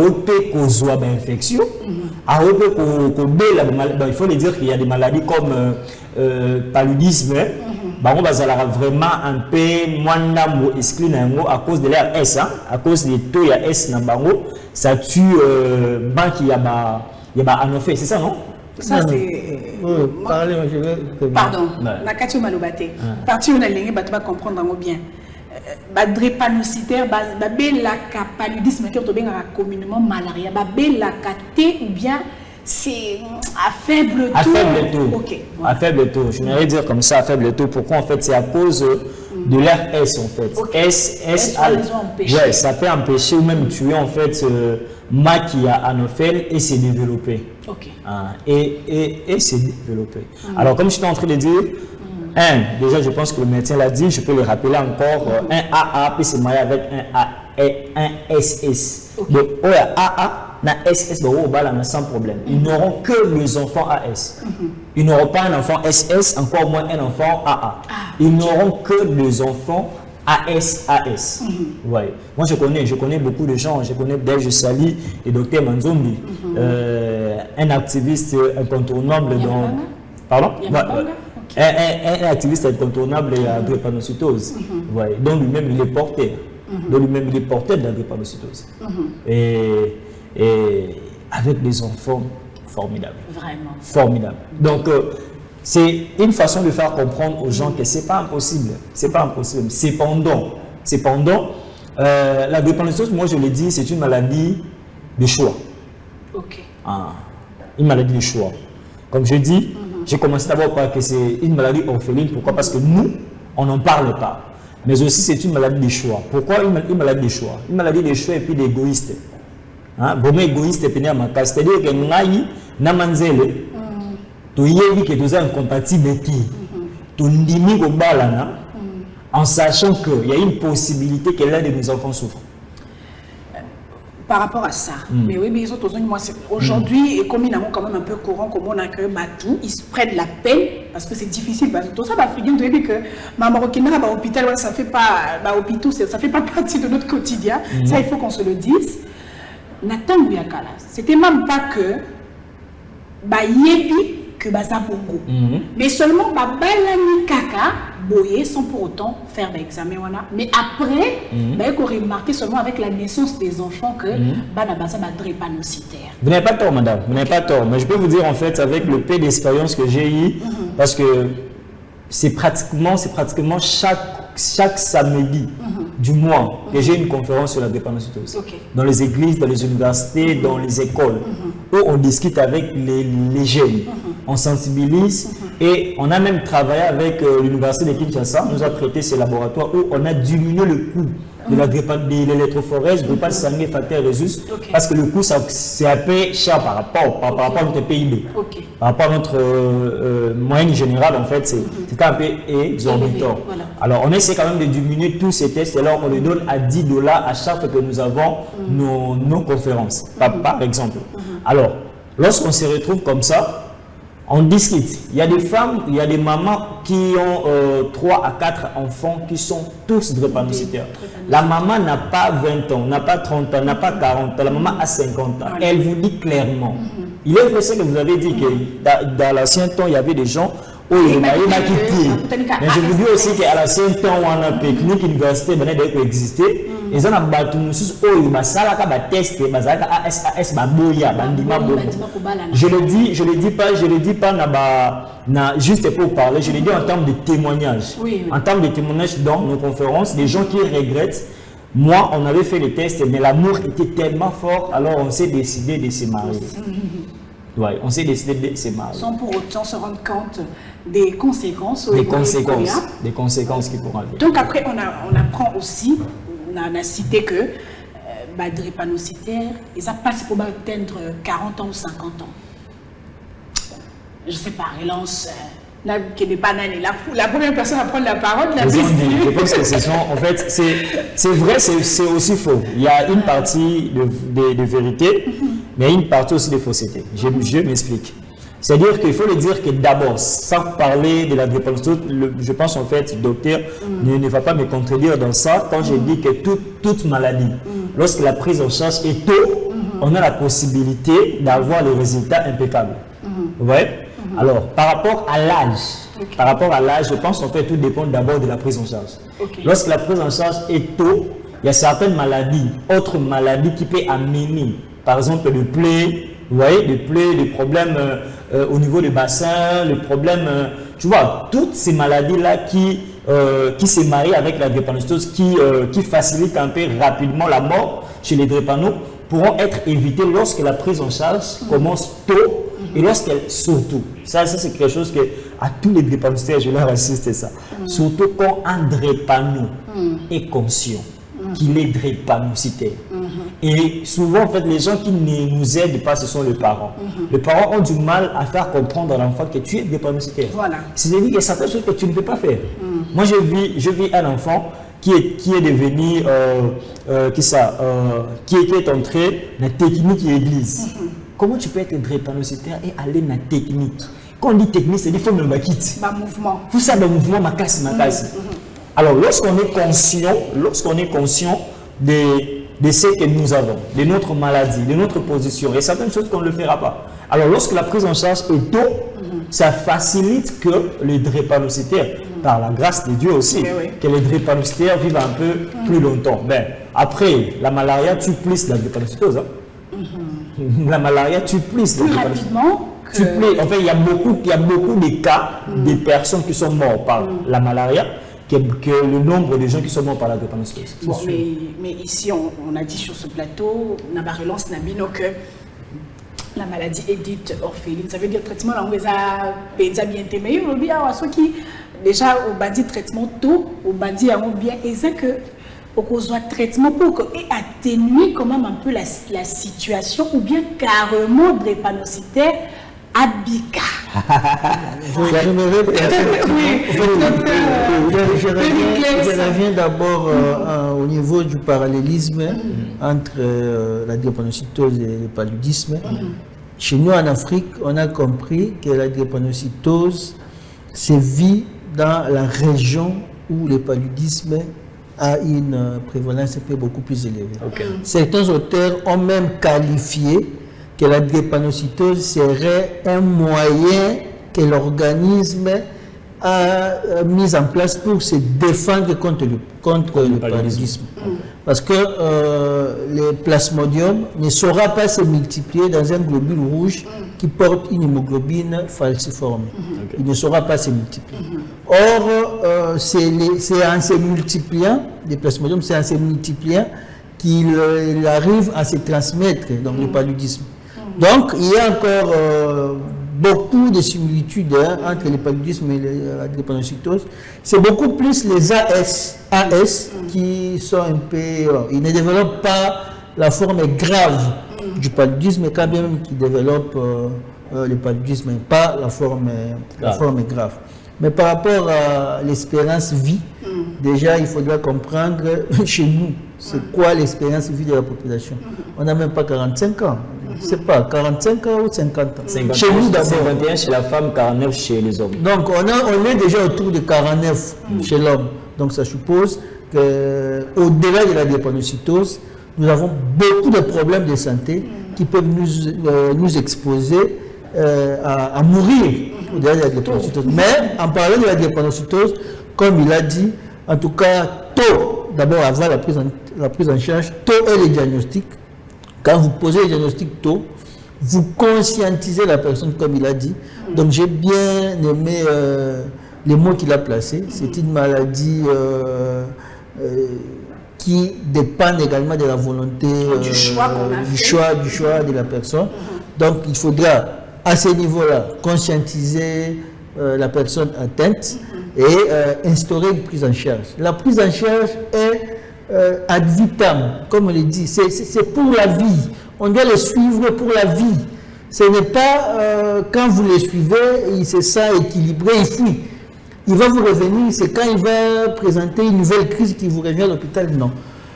faut le dire qu'il y a des maladies comme paludisme. On va vraiment un peu moins exclu à cause de l'air S, à cause des taux de S, ça tue qui y a anophée, c'est ça, non? Ça, c'est. Pardon, Nakatio Malobate. Parti où on a ligné, tu vas comprendre bien. Drépanocytaire, la paludisme, communément malaria, la ou bien. C'est à faible taux. À faible taux. Okay. À faible taux. Je voudrais dire comme ça, à faible taux. Pourquoi en fait? C'est à cause de l'air S en fait. Ouais, ça peut empêcher ou même tuer en fait qui a anophèle et s'est développé. Et s'est développé. Alors comme je suis en train de dire, déjà je pense que le médecin l'a dit, je peux le rappeler encore, un AA puis c'est marié avec un SS. Donc AA na SS sans problème. Ils n'auront que les enfants AS. Ils n'auront pas un enfant SS, encore moins un enfant AA. Ils n'auront que les enfants AS. Ouais. Moi je connais beaucoup de gens. Je connais Delge Sali et Dr Manzombi, un activiste incontournable dans. Pardon? Un activiste incontournable de la drépanocytose. Ouais. Donc lui-même il est porteur. Donc lui-même il est porteur de la drépanocytose. Et avec des enfants formidables. Vraiment. Formidables. Donc, c'est une façon de faire comprendre aux gens que ce n'est pas impossible. C'est pas impossible. Cependant, la drépanocytose, moi je le dis, c'est une maladie de choix. Une maladie de choix. Comme je dis, j'ai commencé d'abord par que c'est une maladie orpheline. Pourquoi? Parce que nous, on n'en parle pas. Mais aussi, c'est une maladie de choix. Pourquoi une maladie de choix? Une maladie de choix et puis d'égoïste. Vraiment égoïste, c'est-à-dire que nous avons incompatible en sachant qu'il y a une possibilité que l'un de nos enfants souffre. Par rapport à ça, mais oui, mais aujourd'hui, et comme il y a quand même un peu courant, comme on a créé Batou, ils se prennent la peine parce que c'est difficile. Parce que tout ça va finir de dire que ma marocaine à l'hôpital, ça fait pas partie de notre quotidien. Ça, il faut qu'on se le dise. Nathan Bouyakala, c'était même pas que yebi que baza bongo, mais seulement balani kaka boye sans pour autant faire l'examen. Mais après, il faut remarquer seulement avec la naissance des enfants que bana baza drépanocytaire. Vous n'avez pas tort, madame, vous n'avez pas tort. Mais je peux vous dire en fait avec le peu d'expérience que j'ai eu, parce que c'est pratiquement chaque samedi du mois que j'ai une conférence sur la drépanocytose. Dans les églises, dans les universités, dans les écoles, où on discute avec les jeunes. On sensibilise Et on a même travaillé avec l'Université de Kinshasa, on nous a prêté ces laboratoires où on a diminué le coût de l'électrophorèse, drépano sanguin facteur Rhesus, parce que le coût c'est un peu cher par rapport à notre PIB. Par rapport à notre moyenne générale, en fait, c'est un peu exorbitant. Voilà. Alors, on essaie quand même de diminuer tous ces tests, et alors on les donne à $10 à chaque fois que nous avons nos conférences, par exemple. Alors, lorsqu'on se retrouve comme ça, on discute. Il y a des femmes, il y a des mamans qui ont 3 à 4 enfants qui sont tous drépanocytaires. La maman n'a pas 20 ans, n'a pas 30 ans, n'a pas 40 ans, la maman a 50 ans. Elle vous dit clairement. Il est vrai que vous avez dit que dans l'ancien temps, il y avait des gens où il m'a quitté. Mais je vous dis aussi qu'à l'ancien temps, on a pu clinique université, il existait. Et ça, je le dis pas juste pour parler, je le dis en termes de témoignage. En termes de témoignage dans nos conférences, des gens qui regrettent. Moi, on avait fait les tests, mais l'amour était tellement fort, alors on s'est décidé de se marier. Ouais, on s'est décidé de se marier. Sans pour autant se rendre compte des conséquences. Des conséquences qui pourront arriver. Donc après, on apprend aussi, on a cité que drépanocytaire, et ça passe pour atteindre 40 ans ou 50 ans. Je sais pas, relance. La première personne à prendre la parole, je pense que ce sont, en fait, c'est vrai, c'est aussi faux. Il y a une partie de vérité, mais une partie aussi de fausseté. Je m'explique. C'est-à-dire qu'il faut le dire que d'abord, sans parler de la drépanocytose, je pense en fait, docteur ne va pas me contredire dans ça quand je dis que toute maladie, lorsque la prise en charge est tôt, on a la possibilité d'avoir les résultats impeccables. Vous voyez? Alors, par rapport à l'âge, je pense en fait tout dépend d'abord de la prise en charge. Lorsque la prise en charge est tôt, il y a certaines maladies, autres maladies qui peuvent amener, par exemple le plaies, vous voyez, des problèmes au niveau du bassin, le problème, tu vois, toutes ces maladies-là qui se marient avec la drépanocytose, qui facilitent un peu rapidement la mort chez les drépano, pourront être évitées lorsque la prise en charge commence tôt et lorsqu'elle, surtout, ça c'est quelque chose que à tous les drépanocytaires, je leur insiste ça, surtout quand un drépano est conscient qu'il est drépanocytaire. Et souvent, en fait, les gens qui ne nous aident pas, ce sont les parents. Les parents ont du mal à faire comprendre à l'enfant que tu es drépanocytaire. Voilà. C'est-à-dire qu'il y a certaines choses que tu ne peux pas faire. Moi, je vis un enfant qui est devenu, qui est entré dans la technique de l'église. Comment tu peux être drépanocytaire et aller dans la technique? Quand on dit technique, c'est qu'il faut me quitter. Mouvement. Tout ça, le mouvement, ma casse. Alors, lorsqu'on est conscient de ce que nous avons, de notre maladie, de notre position, il y a certaines choses qu'on ne le fera pas. Alors, lorsque la prise en charge est tôt, ça facilite que les drépanocytaires, par la grâce de Dieu aussi, que les drépanocytaires vivent un peu plus longtemps. Ben, après, la malaria tue plus la drépanocytose. La malaria tue plus la drépanocytose. Rapidement. En fait, il y a beaucoup de cas de personnes qui sont mortes par la malaria que le nombre de gens qui sont morts par la drépanocytose. Bon, mais ici, on a dit sur ce plateau, on a relance Nabino que la maladie est dite orpheline. Ça veut dire traitement là où ils ont bien été. Mais il y a ceux qui déjà au bandit traitement tôt, au bandit ont bien et c'est que au cause de traitement pour atténuer quand même un peu la situation ou bien carrément drépanocytaire Abika. Je reviens d'abord au niveau du parallélisme entre la drépanocytose et le paludisme. Chez nous en Afrique, on a compris que la drépanocytose se vit dans la région où le paludisme a une prévalence beaucoup plus élevée. Certains auteurs ont même qualifié que la drépanocytose serait un moyen que l'organisme a mis en place pour se défendre contre le paludisme. Parce que le plasmodium ne saura pas se multiplier dans un globule rouge qui porte une hémoglobine falciforme. Il ne saura pas se multiplier. Or, c'est en se multipliant, le plasmodium, c'est en se multipliant qu'il arrive à se transmettre dans le paludisme. Donc, il y a encore beaucoup de similitudes entre le paludisme et la drépanocytose. C'est beaucoup plus les AS qui sont un peu... ils ne développent pas la forme grave du paludisme, quand bien même qu'ils développent le paludisme, pas la forme grave. Mais par rapport à l'espérance vie, déjà il faudra comprendre chez nous, c'est quoi l'espérance vie de la population. On n'a même pas 45 ans, je ne sais pas, 45 ans ou 50 ans. 51, chez nous d'abord. 51 chez la femme, 49 chez les hommes. Donc on est déjà autour de 49 chez l'homme. Donc ça suppose qu'au-delà de la drépanocytose, nous avons beaucoup de problèmes de santé qui peuvent nous exposer à mourir au-delà de la drépanocytose. Mais en parlant de la drépanocytose, comme il a dit, en tout cas, tôt, d'abord avant la prise en charge, tôt est le diagnostic. Quand vous posez le diagnostic tôt, vous conscientisez la personne, comme il a dit. Donc j'ai bien aimé les mots qu'il a placés. C'est une maladie qui dépend également de la volonté, du choix de la personne. Donc il faudra à ce niveau-là conscientiser la personne atteinte et instaurer une prise en charge. La prise en charge est ad vitam, comme on le dit, c'est pour la vie. On doit le suivre pour la vie. Ce n'est pas quand vous le suivez, il se sent équilibré, il fuit. Il va vous revenir, c'est quand il va présenter une nouvelle crise qui vous revient à l'hôpital, non.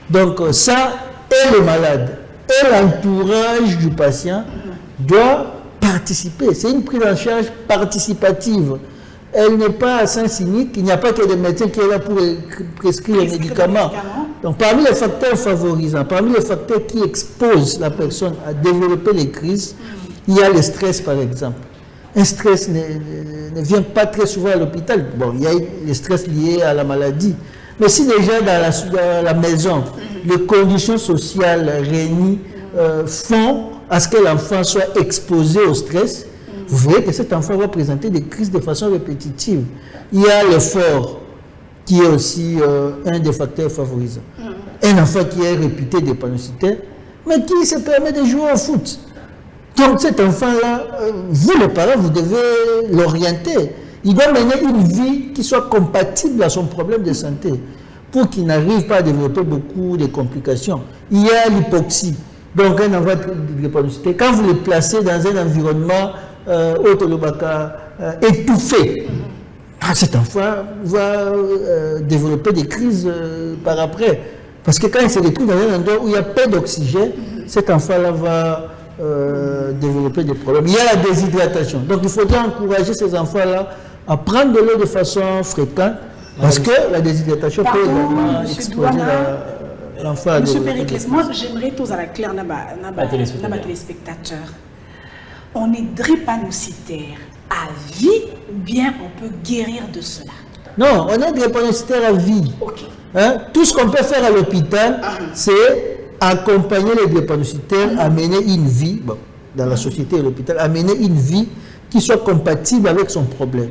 Donc ça, et le malade, et l'entourage du patient doit participer. C'est une prise en charge participative. Elle n'est pas à sens unique, il n'y a pas que des médecins qui sont là pour prescrire les médicaments. Donc parmi les facteurs favorisants, parmi les facteurs qui exposent la personne à développer les crises, il y a le stress par exemple. Un stress ne vient pas très souvent à l'hôpital. Bon, il y a le stress lié à la maladie. Mais si déjà dans la maison, les conditions sociales réunies font à ce que l'enfant soit exposé au stress, vous verrez que cet enfant va présenter des crises de façon répétitive. Il y a l'effort qui est aussi un des facteurs favorisants. Un enfant qui est réputé drépanocytaire, mais qui se permet de jouer au foot. Donc cet enfant-là, vous les parents, vous devez l'orienter. Il doit mener une vie qui soit compatible à son problème de santé pour qu'il n'arrive pas à développer beaucoup de complications. Il y a l'hypoxie. Donc un enfant drépanocytaire, quand vous le placez dans un environnement étouffé, cet enfant va développer des crises par après. Parce que quand il se retrouve dans un endroit où il y a peu d'oxygène, cet enfant-là va développer des problèmes. Il y a la déshydratation. Donc il faudrait encourager ces enfants-là à prendre de l'eau de façon fréquente parce que la déshydratation peut également exposer l'enfant à Monsieur Périclès, moi j'aimerais tous à la claire téléspectateur. On est drépanocytaire à vie ou bien on peut guérir de cela? Non, on est drépanocytaire à vie. Okay. Hein? Tout ce qu'on peut faire à l'hôpital, c'est accompagner les drépanocytaires à mener une vie, bon, dans la société et l'hôpital, à mener une vie qui soit compatible avec son problème.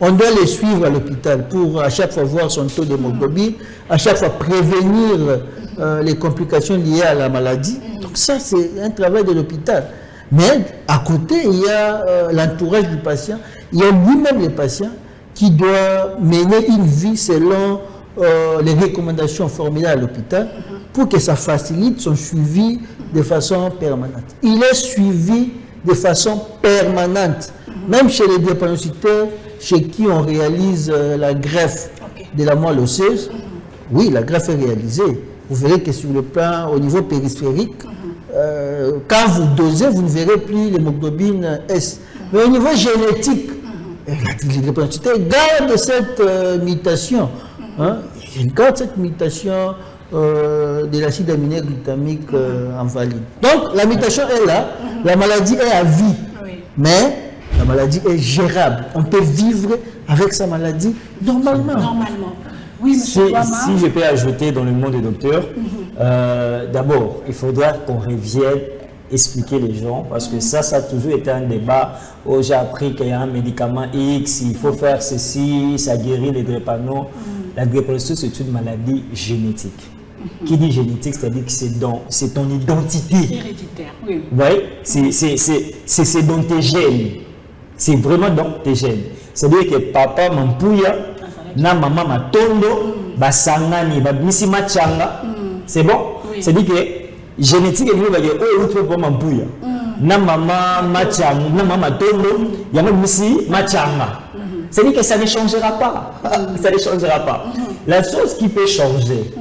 On doit les suivre à l'hôpital pour à chaque fois voir son taux d'hémoglobine, à chaque fois prévenir les complications liées à la maladie. Donc ça, c'est un travail de l'hôpital. Mais à côté, il y a l'entourage du patient, il y a lui-même le patient qui doit mener une vie selon les recommandations formulées à l'hôpital pour que ça facilite son suivi de façon permanente. Il est suivi de façon permanente, même chez les drépanocytaires, chez qui on réalise la greffe de la moelle osseuse. Oui, la greffe est réalisée. Vous verrez que sur le plan, au niveau périsphérique, quand vous dosez, vous ne verrez plus l'hémoglobine S. Mais au niveau génétique, les drépanocytaires gardent cette mutation. Ils gardent cette mutation de l'acide aminé glutamique invalide. Donc la mutation est là, la maladie est à vie, mais la maladie est gérable. On peut vivre avec sa maladie normalement. Oui, monsieur si je peux ajouter dans le monde des docteurs, d'abord, il faudra qu'on revienne expliquer les gens, parce que ça a toujours été un débat où j'ai appris qu'il y a un médicament X, il faut faire ceci, ça guérit les drépanocytes. La drépanocytose, c'est une maladie génétique. Qui dit génétique, c'est-à-dire que c'est ton identité. Héréditaire, oui. Vous voyez, c'est dans tes gènes. C'est vraiment dans tes gènes. C'est-à-dire que papa Mampouya, na maman Matondo, basangani, babisi machanga. C'est bon? Oui. C'est-à-dire que génétique est venue dire oh tu peux Mampouya. Na maman machanga, na maman Matondo, ya babisi machanga. C'est-à-dire que ça ne changera pas. Ça ne changera pas. La chose qui peut changer,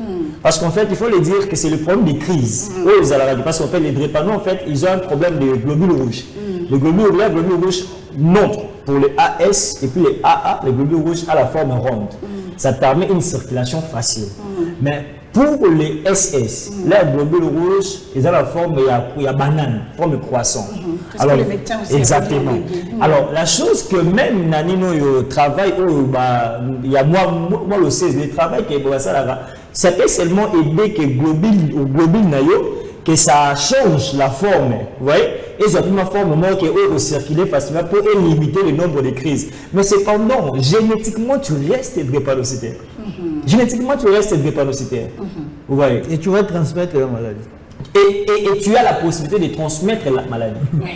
parce qu'en fait, il faut le dire que c'est le problème des crises. Parce qu'en fait, les drépanots, en fait, ils ont un problème de globules rouges. Le globule rouge montre pour les AS et puis les AA, les globules rouges à la forme ronde. Ça permet une circulation facile. Mais pour les SS, les globules rouges, ils ont la forme, il y a banane, forme croissant. Alors, les médecins aussi exactement. Alors, la chose que même Nanino travaille, il y a moi le sais, le travail qui est ça là, ça peut seulement aider que globule nayo, que ça change la forme, vous voyez, et ça une forme qui est circuler facilement pour limiter le nombre de crises. Mais cependant, génétiquement, tu restes drépanocytaire. Génétiquement, tu restes drépanocytaire. Vous voyez. Et tu vas transmettre la maladie. Et tu as la possibilité de transmettre la maladie. Oui.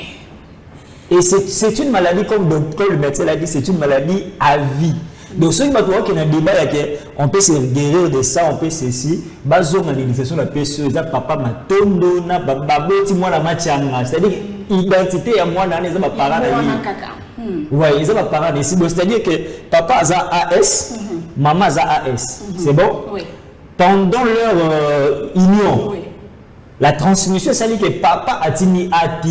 Et c'est une maladie, comme le médecin l'a dit, c'est une maladie à vie. Donc, ce qui m'a dit qu'il y a un débat, on peut se guérir de ça, on peut ceci. Bazo, on a l'initiation de la PSE, papa Matondo, baboti, moi la machanga. C'est-à-dire, l'identité à moi, les parents. Oui, ils ont parents ici. C'est-à-dire que papa a AS, maman a AS. C'est bon? Oui. Pendant leur union, la transmission, ça dit que papa a tini AT,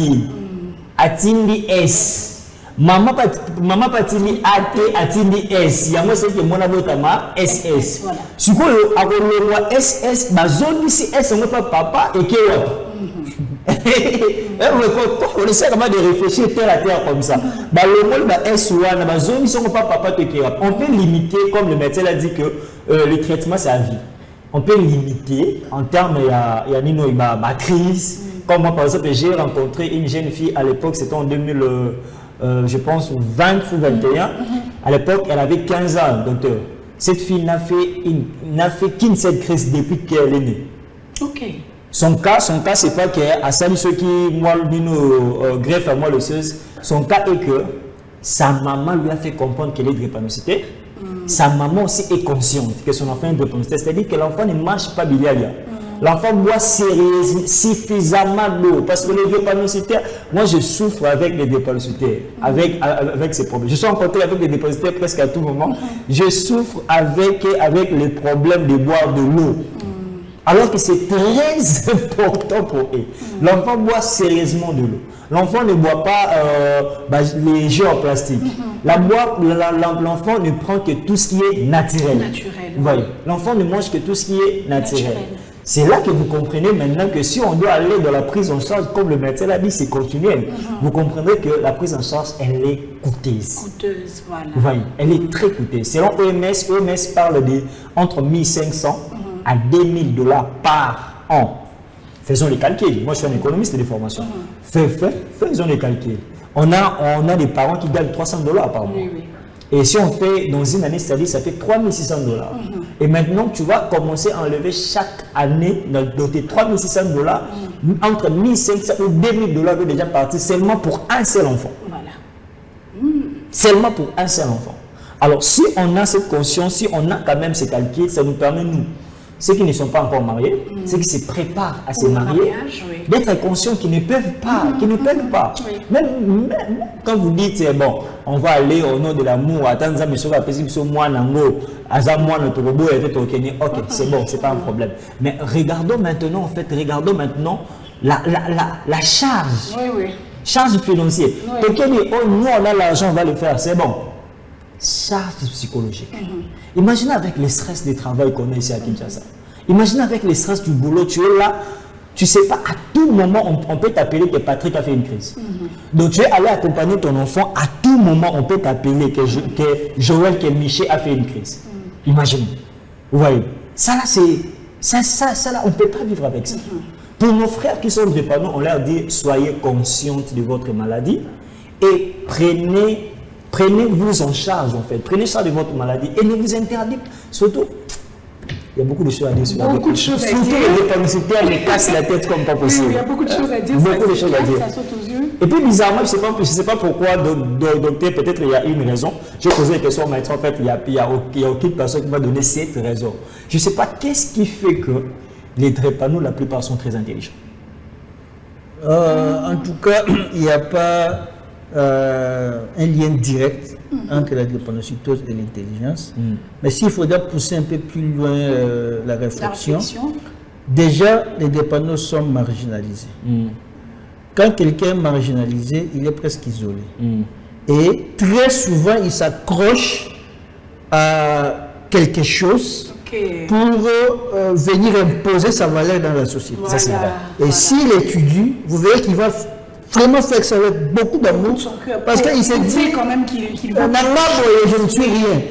a tini S. Maman patini AT atindi S. Yango c'est que mon abotama SS. Si vous avez le SS, ma zone ici S on pas papa et qui on essaie comment de réfléchir terre à terre comme ça. Bah le mot bah S ou ma zone ici on pas papa et qui on peut limiter comme le médecin a dit que le traitement c'est à vie. On peut limiter en termes il y a Nino ma crise. Comme moi par exemple j'ai rencontré une jeune fille à l'époque c'était en 2000 je pense 20 ou 21. À l'époque, elle avait 15 ans, docteur. Cette fille n'a fait qu'une seule crise depuis qu'elle est née. Ok. Son cas c'est pas qu'à salut ceux qui, moi, greffe à moi le seuse. Son cas est que sa maman lui a fait comprendre qu'elle est drépanocytaire. Sa maman aussi est consciente que son enfant est drépanocytaire. C'est-à-dire que l'enfant ne mange pas biliaria. L'enfant boit suffisamment d'eau parce que les drépanocytaires, moi je souffre avec les drépanocytaires, avec ces problèmes. Je suis en contact avec les drépanocytaires presque à tout moment. Je souffre avec les problèmes de boire de l'eau. Alors que c'est très important pour eux. L'enfant boit sérieusement de l'eau. L'enfant ne boit pas les jeux en plastique. L'enfant ne prend que tout ce qui est naturel. Vous voyez, l'enfant ne mange que tout ce qui est naturel. C'est là que vous comprenez maintenant que si on doit aller dans la prise en charge, comme le médecin l'a dit, c'est continuel. Vous comprendrez que la prise en charge, elle est coûteuse. Coûteuse, voilà. Vous voyez, elle est très coûteuse. Selon OMS parle de entre 1500 à 2000 $ par an. Faisons les calculs. Moi, je suis un économiste de formation. Faisons les calculs. On a des parents qui gagnent 300 $ par mois. Oui, oui. Et si on fait dans une année, c'est-à-dire ça fait 3600 $. Et maintenant, tu vas commencer à enlever chaque année dans tes 3600 $, entre 1500 ou 2000 $ vont déjà partir seulement pour un seul enfant. Voilà. Seulement pour un seul enfant. Alors, si on a cette conscience, si on a quand même ces calculs, ça nous permet, nous, ceux qui ne sont pas encore mariés, ceux qui se préparent à se marier, d'être conscients qu'ils ne peuvent pas, Oui. Même quand vous dites, bon, on va aller au nom de l'amour, attendre ça, mais ça va passer sur moi, nango, azam moi, notre robot était au Kenya, ok, c'est bon, c'est pas un problème. Mais regardons maintenant, la charge. Oui, oui. Charge financière. Oui. Quelqu'un dit, oh, nous, on a l'argent, on va le faire, c'est bon. Charge psychologique. Imaginez avec le stress du travail qu'on a ici à Kinshasa. Imaginez avec le stress du boulot, tu es là, tu ne sais pas, à tout moment, on peut t'appeler que Patrick a fait une crise. Donc tu es allé accompagner ton enfant, à tout moment, on peut t'appeler que Joël, que Michel a fait une crise. Imaginez. Vous voyez, ça là, on ne peut pas vivre avec ça. Pour nos frères qui sont dépendants, on leur dit, soyez conscientes de votre maladie et prenez-vous en charge, en fait. Prenez charge de votre maladie et ne vous interdisez, surtout, Il y a beaucoup de choses à dire sur la Beaucoup de choses à Surtout dire. les drépanocytaires les cassent la tête comme pas Oui, possible. il y a beaucoup de choses à dire. Beaucoup ça, de choses à dire. Ça saute aux yeux. Et puis bizarrement, je ne sais pas pourquoi, docteur, peut-être il y a une raison. J'ai posé des questions au médecin, en fait, il n'y a aucune personne qui m'a donné cette raison. Je ne sais pas qu'est-ce qui fait que les drépanocytes, la plupart sont très intelligents. En tout cas, il n'y a pas un lien direct entre la drépanocytose et l'intelligence. Mais s'il faudrait pousser un peu plus loin la réflexion, déjà, les drépanocytes sont marginalisés. Quand quelqu'un est marginalisé, il est presque isolé. Et très souvent, il s'accroche à quelque chose pour venir imposer sa valeur dans la société. Voilà, Ça, c'est vrai. Et voilà. s'il étudie, vous verrez qu'il va vraiment faire ça avec beaucoup d'amour. Parce qu'il s'est dit, quand même qu'il va. je ne suis rien.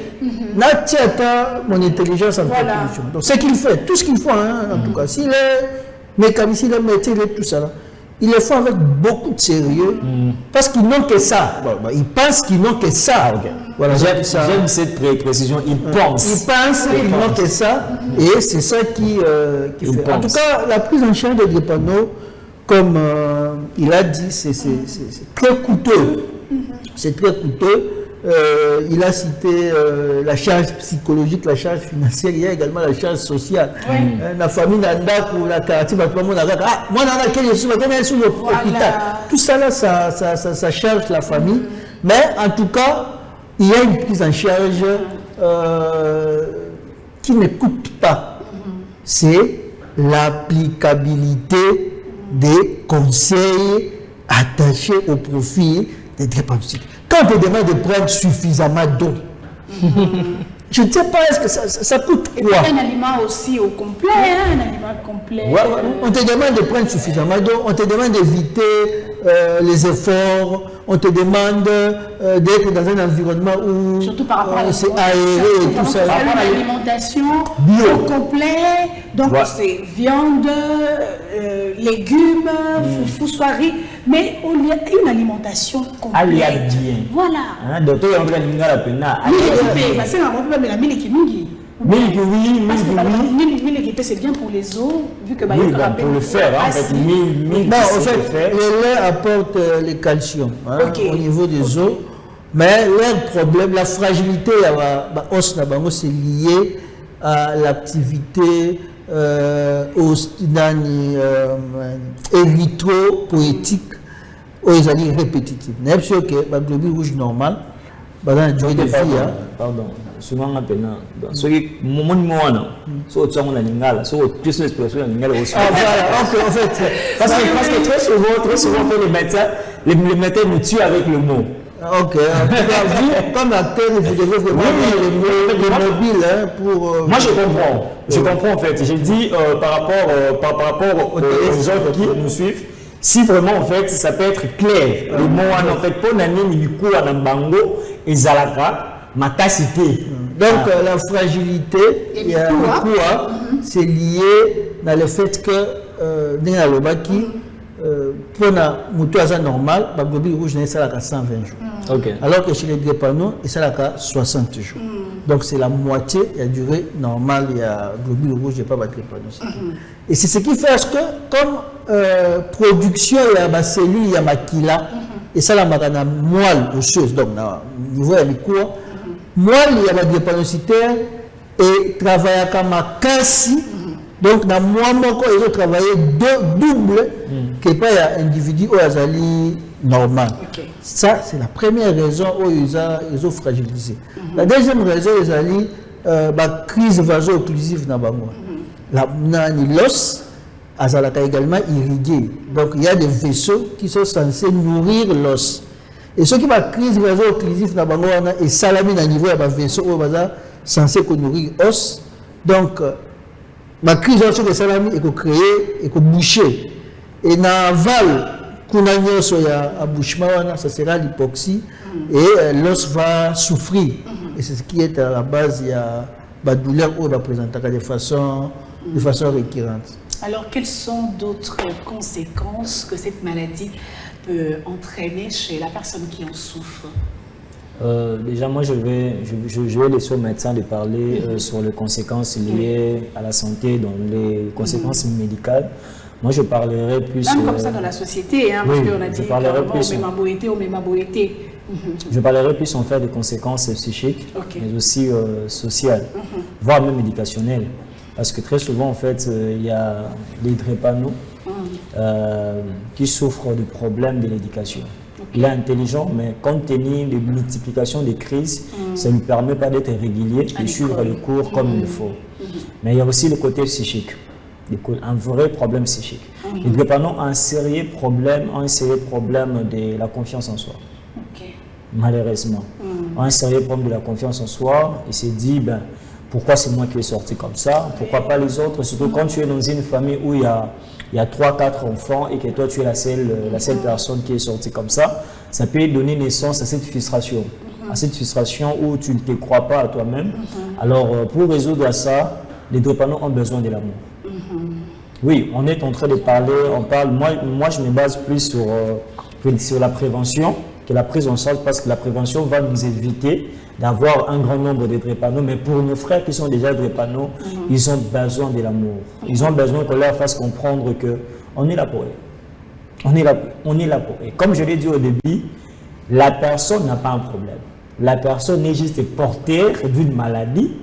Là, tiens, mon intelligence en proposition. Donc, c'est qu'il fait, tout ce qu'il faut, hein, en tout cas. S'il est mécanicien, s'il est métier, tout ça, là, il le fait avec beaucoup de sérieux, parce qu'ils n'ont que ça. Bon, ils pensent qu'ils n'ont que ça. Voilà, J'aime cette précision, ils pensent. Ils pensent qu'ils n'ont que ça, et c'est ça qui fait. En tout cas, la prise en charge des drépanocytes, comme il a dit, c'est très coûteux. C'est très coûteux. Il a cité la charge psychologique, la charge financière, il y a également la charge sociale. La famille ou la quartier, moi, tout ça là, ça charge la famille. Mais en tout cas, il y a une prise en charge qui ne coûte pas. C'est l'applicabilité des conseils attachés au profil des drépanocytes. Quand on te demande de prendre suffisamment d'eau, je ne sais pas, est-ce que ça coûte quoi? Un aliment aussi au complet, hein, un aliment complet. On te demande de prendre suffisamment d'eau, on te demande d'éviter les efforts, on te demande d'être dans un environnement où c'est aéré et tout ça. Par rapport à l'alimentation bio au complet, donc c'est viande, légumes, foufou, soirée, mais il y a une alimentation complète. Voilà. Docteur, il y a un la pena. C'est bien pour les os, vu que pour le fer, en fait. Non, en fait, le lait apporte le calcium au niveau des os, mais leur problème, la fragilité, c'est lié à l'activité érythropoétique aux alliés répétitifs. N'est-ce pas que la globule rouge normale, dans la durée de vie, pardon. Souvent on appelle ceux qui voilà, en fait, parce que très souvent les médecins nous tuent avec le mot. Ok, comme acteur, vous devez vraiment avoir le mobile pour. Moi je comprends en fait. J'ai dit par rapport aux gens qui nous suivent. Si vraiment en fait ça peut être clair, le mot en fait pour nani ni ku na bango et zalaka matacité. Donc la fragilité, il y a le poids, c'est lié dans le fait que dans la lobaki pour la mutuaza normale, la globule rouge n'est ça qu'à 120 jours. Alors que chez les drépanocytes, il ça qu'à 60 jours. Donc c'est la moitié de la durée normale, il y a globule rouge et pas de drépanocytes. Et c'est ce qui fait que comme production, il y a ma cellule, il y a ma kila, et ça la moelle osseuse, donc au niveau de l'écoute, moelle, il y a ma drépanocytaire et travaille comme ma cassi. Donc, dans moi, ils ont travaillé double que pas un individu ou un normal. Ça, c'est la première raison où ils ont fragilisé. La deuxième raison, ils ont la crise vaso-occlusive dans l'os, est également irrigué. Donc, il y a des vaisseaux qui sont censés nourrir l'os. Et ce qui va crise vaso-occlusive dans et salami dans niveau de vaisseau où censé nourrir l'os. Donc, la crise de salami est créée et bouchée. Et dans l'aval, ça sera l'hypoxie et l'os va souffrir. Et c'est ce qui est à la base, il y a la douleur ou la présentation de façon récurrente. Alors, quelles sont d'autres conséquences que cette maladie peut entraîner chez la personne qui en souffre? Déjà, moi, je vais laisser au médecin de parler sur les conséquences liées à la santé, donc les conséquences médicales. Moi, je parlerai plus... Même comme ça dans la société, hein, oui, parce qu'on a dit je parlerai plus... Je parlerai plus en fait des conséquences psychiques, mais aussi sociales, voire même éducationnelles. Parce que très souvent, en fait, il y a des drépano qui souffrent de problèmes de l'éducation. Il est intelligent, mais compte tenu de multiplication des crises, ça ne lui permet pas d'être régulier, de suivre les cours comme il le faut. Mais il y a aussi le côté psychique, un vrai problème psychique. Les drépano ont un sérieux problème de la confiance en soi. Malheureusement. Un sérieux problème de la confiance en soi, il s'est dit, ben, pourquoi c'est moi qui est sorti comme ça? Pourquoi pas les autres? Surtout quand tu es dans une famille où il y a 3-4 enfants et que toi tu es la seule personne qui est sortie comme ça, ça peut donner naissance à cette frustration. À cette frustration où tu ne te crois pas à toi-même. Alors, pour résoudre ça, les drépano ont besoin de l'amour. Oui, on est en train de parler, moi je me base plus sur la prévention que la prise en charge, parce que la prévention va nous éviter d'avoir un grand nombre de drépano. Mais pour nos frères qui sont déjà drépano, ils ont besoin de l'amour. Ils ont besoin qu'on leur fasse comprendre qu'on est là pour eux. On est là pour eux. Comme je l'ai dit au début, la personne n'a pas un problème. La personne est juste porteur d'une maladie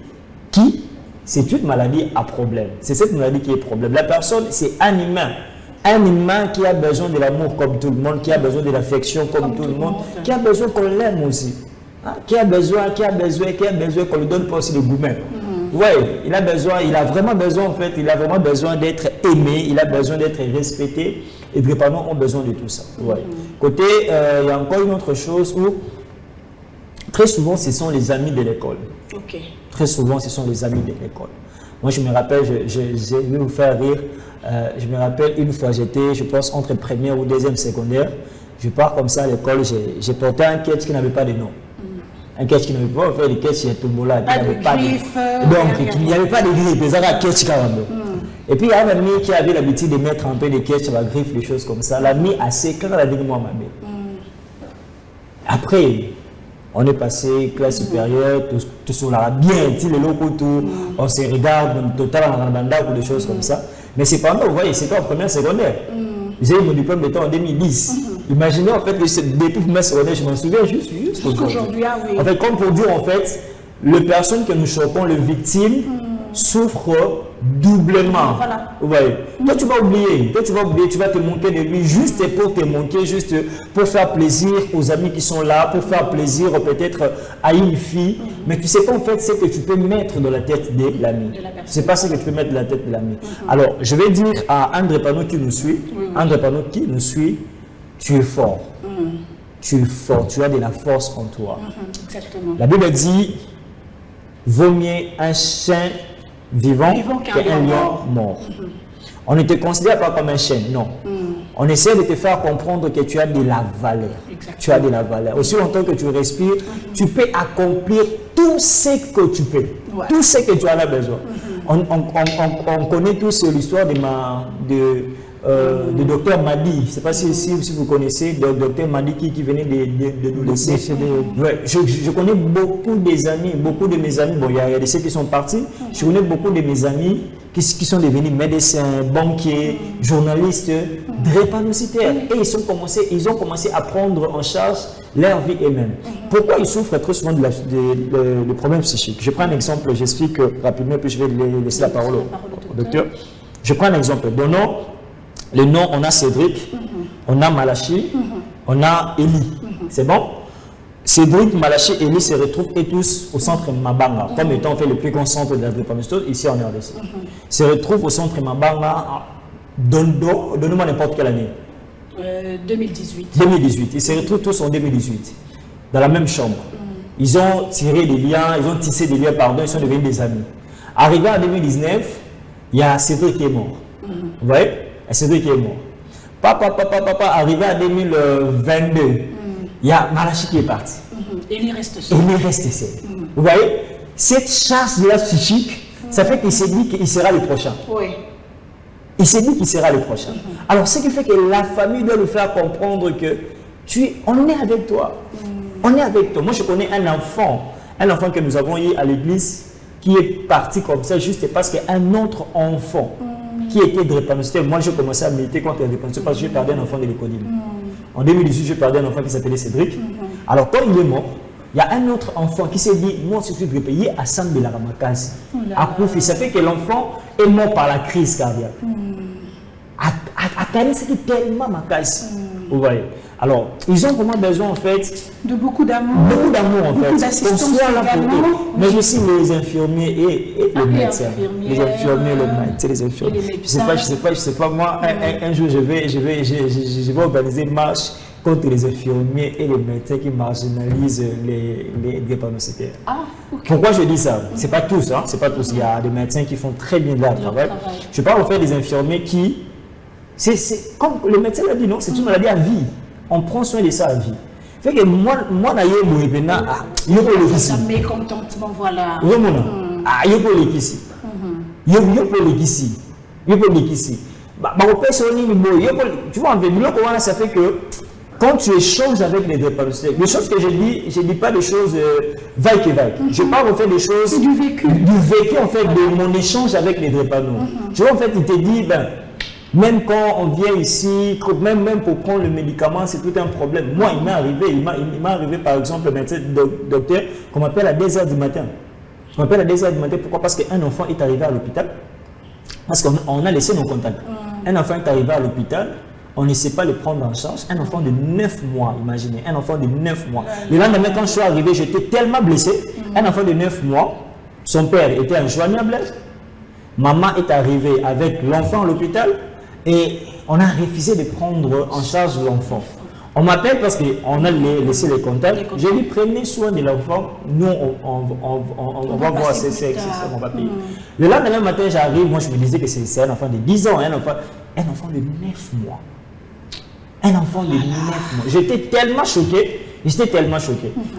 c'est une maladie à problème. C'est cette maladie qui est problème. La personne, c'est un humain. Un humain qui a besoin de l'amour comme tout le monde, qui a besoin de l'affection comme tout le monde, qui a besoin qu'on l'aime aussi. Hein? Qui a besoin qu'on lui donne pas aussi le goût même. Oui, il a vraiment besoin en fait, d'être aimé, il a besoin d'être respecté. Et les drépano ont besoin de tout ça. Ouais. Côté, il y a encore une autre chose où très souvent ce sont les amis de l'école. Très souvent ce sont les amis de l'école. Moi je me rappelle, je vais vous faire rire. Je me rappelle une fois, j'étais, je pense, entre première ou deuxième secondaire. Je pars comme ça à l'école, j'ai porté un catch qui n'avait pas de nom. Un catch qui n'avait pas, en fait, le catch chez Tombola. Pas de griffes. Donc, il n'y avait pas de griffes, mais ça va catch carrément. Et puis, il y a un ami qui avait l'habitude de mettre un peu de catch sur la griffe, des choses comme ça. L'ami assez clair, elle a dit moi, ma mère. Après, on est passé classe supérieure, tout cela bien, les locaux, tout, on se regarde, total en randanda ou des choses comme ça. Mais cependant, vous voyez, c'était en première secondaire. J'ai eu mon diplôme d'état en 2010. Imaginez en fait, depuis première secondaire, je m'en souviens juste aujourd'hui. En fait, comme pour dire, en fait, les personnes que nous choquons, les victimes, souffrent doublement. Voilà. Ouais. Toi, tu vas oublier, tu vas te moquer de lui juste pour te moquer, juste pour faire plaisir aux amis qui sont là, pour faire plaisir peut-être à une fille. Mais tu sais pas en fait ce que tu peux mettre dans la tête de l'ami. C'est pas ce que tu peux mettre dans la tête de l'ami. Alors, je vais dire à un drépano qui nous suit, tu es fort. Tu es fort, tu as de la force en toi. Exactement. La Bible dit, vaut mieux un chien vivant qu'un lion mort. On ne te considère pas comme un chien, non. On essaie de te faire comprendre que tu as de la valeur. Exactement. Tu as de la valeur. Aussi longtemps que tu respires, tu peux accomplir tout ce que tu peux. Tout ce que tu en as besoin. On connaît tous l'histoire de docteur Madi. Je ne sais pas si vous connaissez le docteur Madi qui venait de nous laisser. Ouais, je connais beaucoup des amis, beaucoup de mes amis. Bon, il y a ceux qui sont partis. Je connais beaucoup de mes amis qui sont devenus médecins, banquiers, journalistes, drépanocytaires. Et ils ont commencé à prendre en charge leur vie eux-mêmes. Pourquoi ils souffrent très souvent de problèmes psychiques? Je prends un exemple, j'explique rapidement, puis je vais laisser la parole au docteur. Je prends un exemple. Donnons le nom, on a Cédric, on a Malachi, on a Élie. C'est bon? Cédric, Malachi et Élie se retrouvent et tous au centre Mabanga, comme étant fait le plus grand centre de la drépanocytose ici en RDC. Se retrouvent au centre Mabanga, donne-moi n'importe quelle année. 2018. 2018. Ils se retrouvent tous en 2018, dans la même chambre. Ils ont tiré des liens, ils ont tissé des liens, pardon, ils sont devenus des amis. Arrivé en 2019, il y a Cédric qui est mort. Vous voyez? Cédric qui est mort. Papa, arrivé en 2022, il y a Malachi qui est parti. Il reste seul. Vous voyez, cette chasse de la psychique, ça fait qu'il s'est dit qu'il sera le prochain. Oui. Il s'est dit qu'il sera le prochain. Alors, ce qui fait que la famille doit nous faire comprendre que on est avec toi. On est avec toi. Moi, je connais un enfant que nous avons eu à l'église qui est parti comme ça juste parce qu'un autre enfant qui était drépanocytaire. Moi, j'ai commencé à militer contre la drépanocytose parce que j'ai perdu un enfant de l'école. En 2018, j'ai perdu un enfant qui s'appelait Cédric. Alors, quand il est mort, il y a un autre enfant qui s'est dit, moi, je suis drépanocytaire à San de la Ramakasi. À Koufi. Ça fait que l'enfant est mort par la crise cardiaque. À Kari, c'était tellement ma casse. Vous voyez. Alors, ils ont vraiment besoin, en fait, de beaucoup d'amour. Beaucoup d'amour, en fait. D'assistance également. Mais aussi les infirmiers et les médecins. Les infirmiers, les infirmiers. Je sais pas, moi, un jour, je vais organiser une marche contre les infirmiers et les médecins qui marginalisent les drépanocytaires. Pourquoi je dis ça? C'est pas tous, hein. C'est pas tous. Il y a des médecins qui font très bien leur travail. Je parle en fait des infirmiers qui... C'est comme le médecin l'a dit, non? C'est une maladie à vie. On prend soin de ça à vie. Fait que moi, il y a un mécontentement, voilà. il y tu vois, en fait, ça fait que quand tu échanges avec les drépanocytaires, les choses que je dis pas des choses vagues et vagues. Je parle en fait des choses du vécu en fait de mon échange avec les drépanocytaires. Tu vois, en fait, il te dit, même quand on vient ici, même pour prendre le médicament, c'est tout un problème. Moi, il m'est arrivé par exemple, le médecin docteur, qu'on m'appelle à 2h du matin. On m'appelle à 2h du matin, pourquoi? Parce qu'un enfant est arrivé à l'hôpital, parce qu'on a laissé nos contacts. Un enfant est arrivé à l'hôpital, on ne sait pas le prendre en charge. Un enfant de 9 mois, imaginez, un enfant de 9 mois. Le lendemain, quand je suis arrivé, j'étais tellement blessé. Un enfant de 9 mois, son père était injoignable. Maman est arrivée avec l'enfant à l'hôpital. Et on a refusé de prendre en charge l'enfant. On m'appelle parce qu'on a laissé les contacts. J'ai dit, prenez soin de l'enfant. Nous, on va voir ses sexes, on va payer. Le lendemain matin, j'arrive, moi je me disais que c'est un enfant de 10 ans, un enfant de 9 mois. Un enfant de 9 mois. J'étais tellement choqué.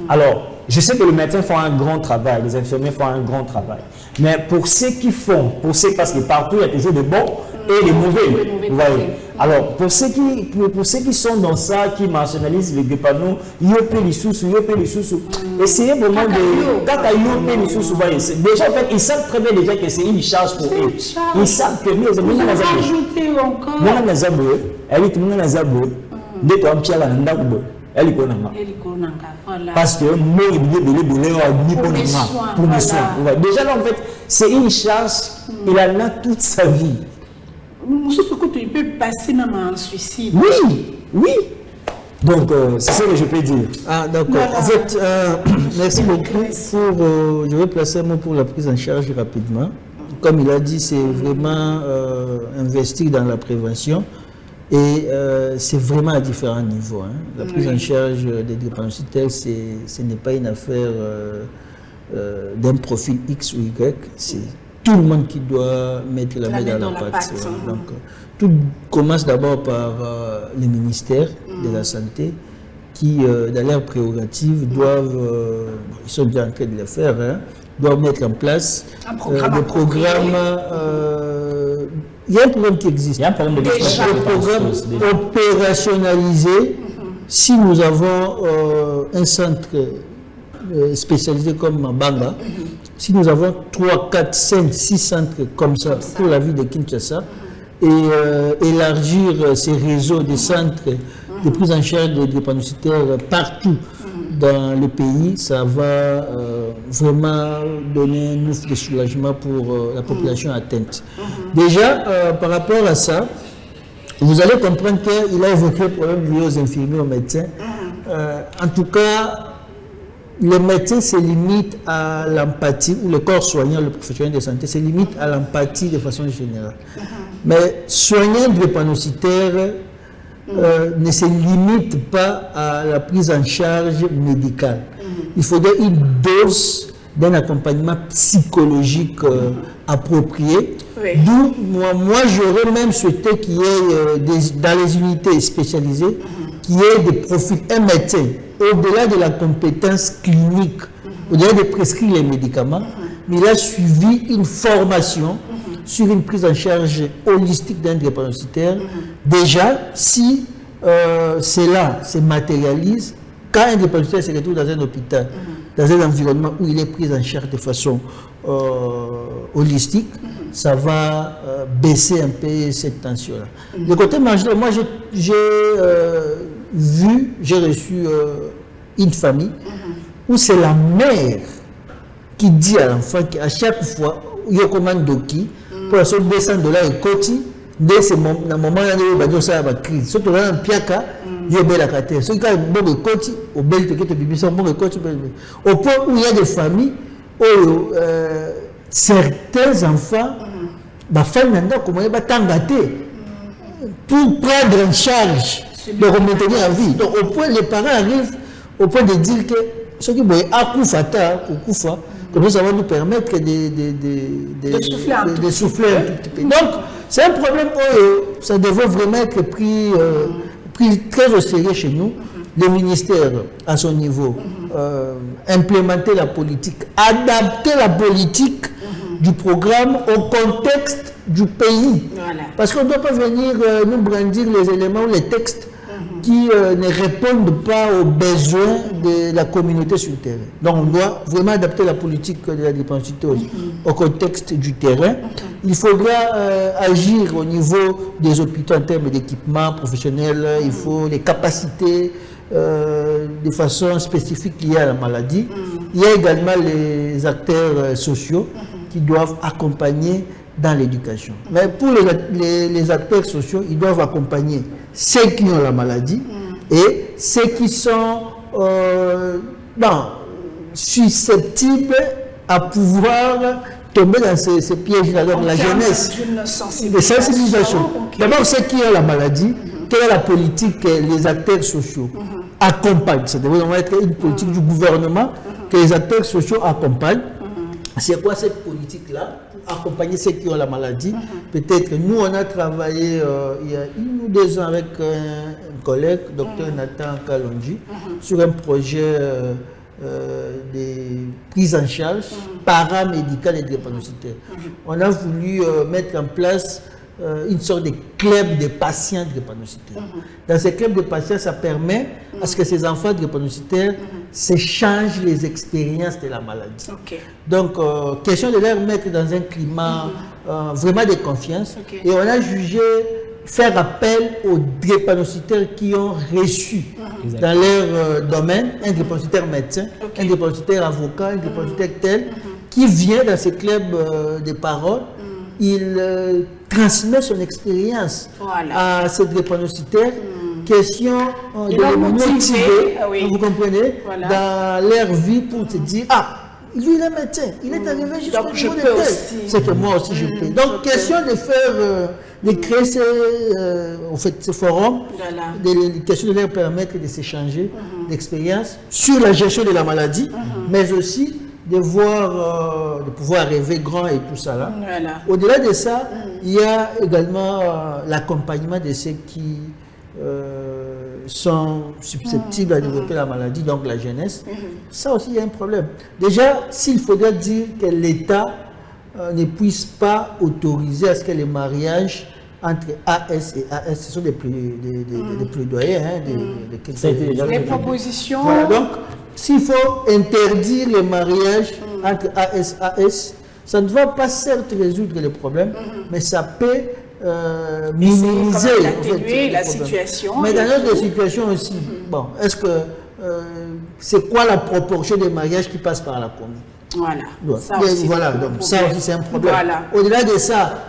Alors, je sais que les médecins font un grand travail, les infirmiers font un grand travail. Mais pour ceux qui font, parce que partout il y a toujours des bons et des mauvais. Vous voyez. Alors, pour ceux qui sont dans ça, qui marginalisent les drépanocytaires, essayez vraiment de... Déjà, en fait, ils savent très bien déjà que c'est une charge pour eux. Ils savent que parce que pour mes soins. Déjà là en fait c'est une charge, il en a toute sa vie. Il peut passer même à un suicide. Oui. Donc c'est ça que je peux dire. D'accord. En fait, merci beaucoup je vais placer un mot pour la prise en charge rapidement. Comme il a dit, c'est vraiment investir dans la prévention. Et c'est vraiment à différents niveaux. Hein. La prise en charge des drépanocytaires, ce n'est pas une affaire d'un profil X ou Y, c'est tout le monde qui doit mettre la main dans la pâte. Donc, tout commence d'abord par les ministères de la Santé qui, dans leurs prérogatives, ils sont bien en train de le faire, doivent mettre en place des programmes. Il y a un programme qui existe. Il y a un programme opérationnalisé. Si nous avons un centre spécialisé comme Banga, si nous avons 3, 4, 5, 6 centres comme ça pour la ville de Kinshasa, et élargir ces réseaux de centres de prise en charge des drépanocytaires partout dans le pays, ça va vraiment donner un ouf de soulagement pour la population atteinte. Déjà, par rapport à ça, vous allez comprendre qu'il a évoqué le problème lié aux infirmiers, aux médecins. En tout cas, les médecins se limitent à l'empathie, ou le corps soignant, le professionnel de santé, se limite à l'empathie de façon générale. Mais soigner un drépanocytaire ne se limite pas à la prise en charge médicale. Il faudrait une dose d'un accompagnement psychologique approprié. D'où moi j'aurais même souhaité qu'il y ait dans les unités spécialisées, qu'il y ait des profils, un médecin, au-delà de la compétence clinique, au-delà de prescrire les médicaments, mais il a suivi une formation sur une prise en charge holistique d'un drépanocytaire. Déjà, si cela se matérialise, quand un drépanocytaire se retrouve dans un hôpital, dans un environnement où il est pris en charge de façon holistique, ça va baisser un peu cette tension-là. Le côté marginal, moi j'ai reçu une famille où c'est la mère qui dit à l'enfant qu'à chaque fois, il y a comme un doki, pour la sauver $200 et côté, dès ce moment, dans le moment où il y a une crise, surtout dans un piaka, il y a la carte. Ce qui est bon de côté, au bel de côté, au point où il y a des familles où certains enfants, ma femme n'a pas comment t'engager pour prendre en charge, de remonter en vie. Donc au point, les parents arrivent au point de dire que ce qui est akufata, comme ça va nous permettre de souffler un tout petit peu. Donc c'est un problème où ça devrait vraiment être pris très au sérieux chez nous. Le ministère, à son niveau, implémenter la politique, adapter la politique du programme au contexte du pays. Voilà. Parce qu'on ne doit pas venir nous brandir les éléments ou les textes qui ne répondent pas aux besoins de la communauté sur le terrain. Donc on doit vraiment adapter la politique de la drépanocytose au contexte du terrain. Il faudra agir au niveau des hôpitaux en termes d'équipement professionnel, il faut les capacités de façon spécifique liée à la maladie. Il y a également les acteurs sociaux qui doivent accompagner dans l'éducation. Mais pour les acteurs sociaux, ils doivent accompagner ceux qui ont la maladie et ceux qui sont susceptibles à pouvoir tomber dans ces pièges-là. Donc la jeunesse, les sensibilisations. D'abord, ceux qui ont la maladie, quelle est la politique que les acteurs sociaux accompagnent? Ça devrait être une politique du gouvernement que les acteurs sociaux accompagnent. C'est quoi cette politique-là? Accompagner ceux qui ont la maladie. Peut-être nous, on a travaillé il y a 1 ou 2 ans avec un collègue, Dr Nathan Kalonji, sur un projet de prise en charge paramédicale et drépanocytaire. On a voulu mettre en place une sorte de club de patients drépanocytaires. Dans ces clubs de patients, ça permet à ce que ces enfants drépanocytaires s'échangent les expériences de la maladie. Donc, question de les mettre dans un climat vraiment de confiance. Et on a jugé faire appel aux drépanocytaires qui ont reçu dans leur domaine un drépanocytaire médecin, un drépanocytaire avocat, un drépanocytaire tel, qui vient dans ces clubs de parole. Il transmet son expérience à ces drépanocytaires. Question de les motiver, vous comprenez, dans leur vie pour se dire, lui il est médecin, il est arrivé jusqu'au niveau de tel. C'est que moi aussi je peux. Donc question de faire, de créer ce forum, question de leur permettre de s'échanger d'expérience sur la gestion de la maladie, mais aussi de voir, de pouvoir rêver grand et tout ça là. Au-delà de ça, il y a également l'accompagnement de ceux qui sont susceptibles à développer la maladie, donc la jeunesse. Ça aussi, il y a un problème. Déjà, s'il faudrait dire que l'État ne puisse pas autoriser à ce que les mariages entre AS et AS, ce sont des plaidoyers, des propositions. Voilà, donc, s'il faut interdire les mariages entre AS et AS, ça ne va pas certes résoudre les problèmes, mais ça peut minimiser la situation. Mais dans notre situation aussi, bon, est-ce que c'est quoi la proportion des mariages qui passent par la commune? Voilà, donc ça aussi c'est un problème. Au-delà de ça,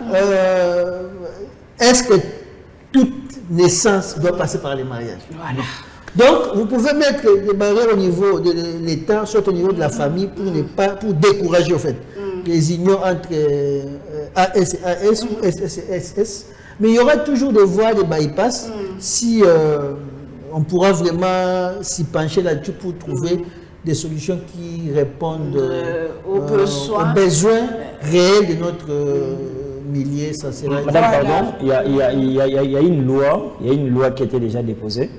est-ce que toute naissance doit passer par les mariages? Donc, vous pouvez mettre des barrières au niveau de l'État, soit au niveau de la famille, pour décourager, en fait, les unions entre AS et AS ou SS et SS. Mais il y aura toujours des voies de bypass si on pourra vraiment s'y pencher là-dessus pour trouver des solutions qui répondent aux besoins réels de notre milieu. Ça sera Madame, pardon, il y a une loi qui a été déjà déposée.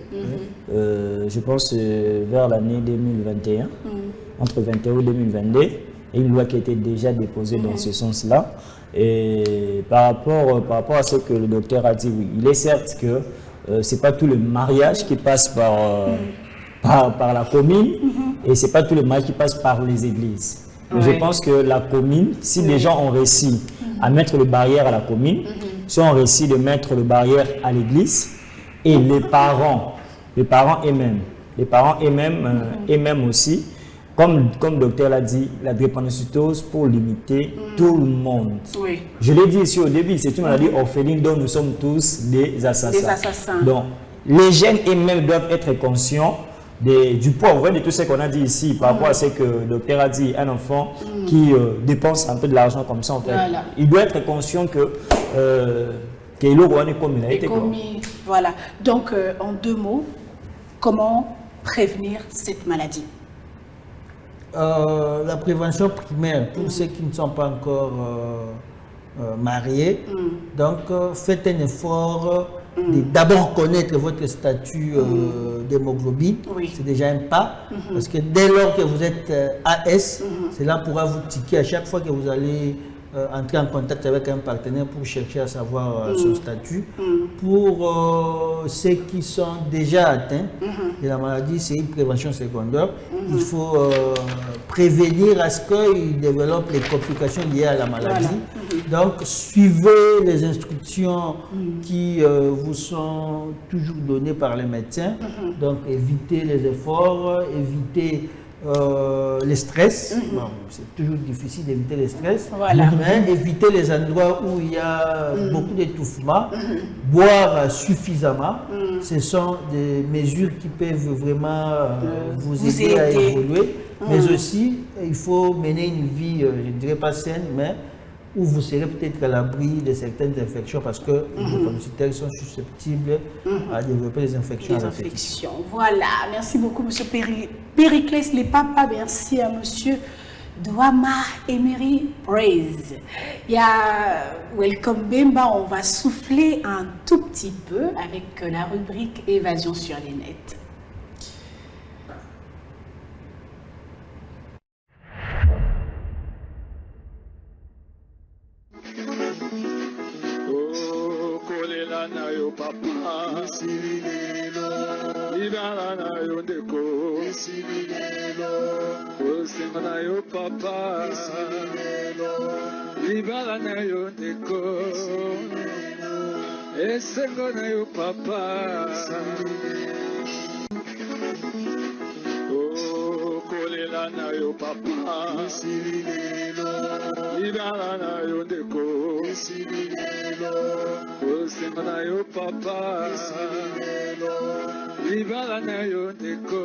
Je pense vers l'année 2021, entre 2021 et 2022, et une loi qui a été déjà déposée dans ce sens-là. Et par rapport à ce que le docteur a dit, oui, il est certes que ce n'est pas tout le mariage qui passe par la commune et ce n'est pas tous les mariages qui passent par les églises. Ouais. Je pense que la commune, si les gens ont réussi à mettre les barrières à la commune, si on réussit de mettre les barrières à l'église et les parents eux-mêmes, eux-mêmes aussi, comme le docteur l'a dit, la drépanocytose pour limiter tout le monde. Oui. Je l'ai dit ici au début, c'est une maladie orpheline dont nous sommes tous des assassins. Des assassins. Donc, les jeunes eux-mêmes doivent être conscients du poids. Vous voyez de tout ce qu'on a dit ici par rapport à ce que le docteur a dit, un enfant qui dépense un peu de l'argent comme ça, en fait. Voilà. Il doit être conscient que voilà. Donc, en 2 mots, comment prévenir cette maladie? La prévention primaire pour ceux qui ne sont pas encore mariés. Donc, faites un effort de d'abord connaître votre statut d'hémoglobine. Oui. C'est déjà un pas. Parce que dès lors que vous êtes AS, cela pourra vous tiquer à chaque fois que vous allez entrer en contact avec un partenaire pour chercher à savoir son statut. Pour ceux qui sont déjà atteints de la maladie, c'est une prévention secondaire. Il faut prévenir à ce qu'ils développent les complications liées à la maladie. Donc, suivez les instructions qui vous sont toujours données par les médecins. Donc, évitez les efforts, évitez les stress. Bon, c'est toujours difficile d'éviter les stress, Voilà. mais éviter les endroits où il y a beaucoup d'étouffement, boire suffisamment. Ce sont des mesures qui peuvent vraiment vous aider à évoluer, mais aussi il faut mener une vie, je ne dirais pas saine, mais où vous serez peut-être à l'abri de certaines infections parce que les drépanocytaires sont susceptibles à développer des infections. Les infections. Voilà. Merci beaucoup, M. Périclès, les papas. Merci à M. Douama Emery Praise. Il y a Welcome Bemba. On va souffler un tout petit peu avec la rubrique Évasion sur les nets. Na yo papa Sibilelo Ibala na yo ndeko Sibilelo Osenga na yo papa Sibilelo Ibala na yo ndeko Esenga na yo papa Oh kolela na yo papa Sibilelo Ibala na yo ndeko Sibilelo Osenga na yo papa Libala na yo ndeko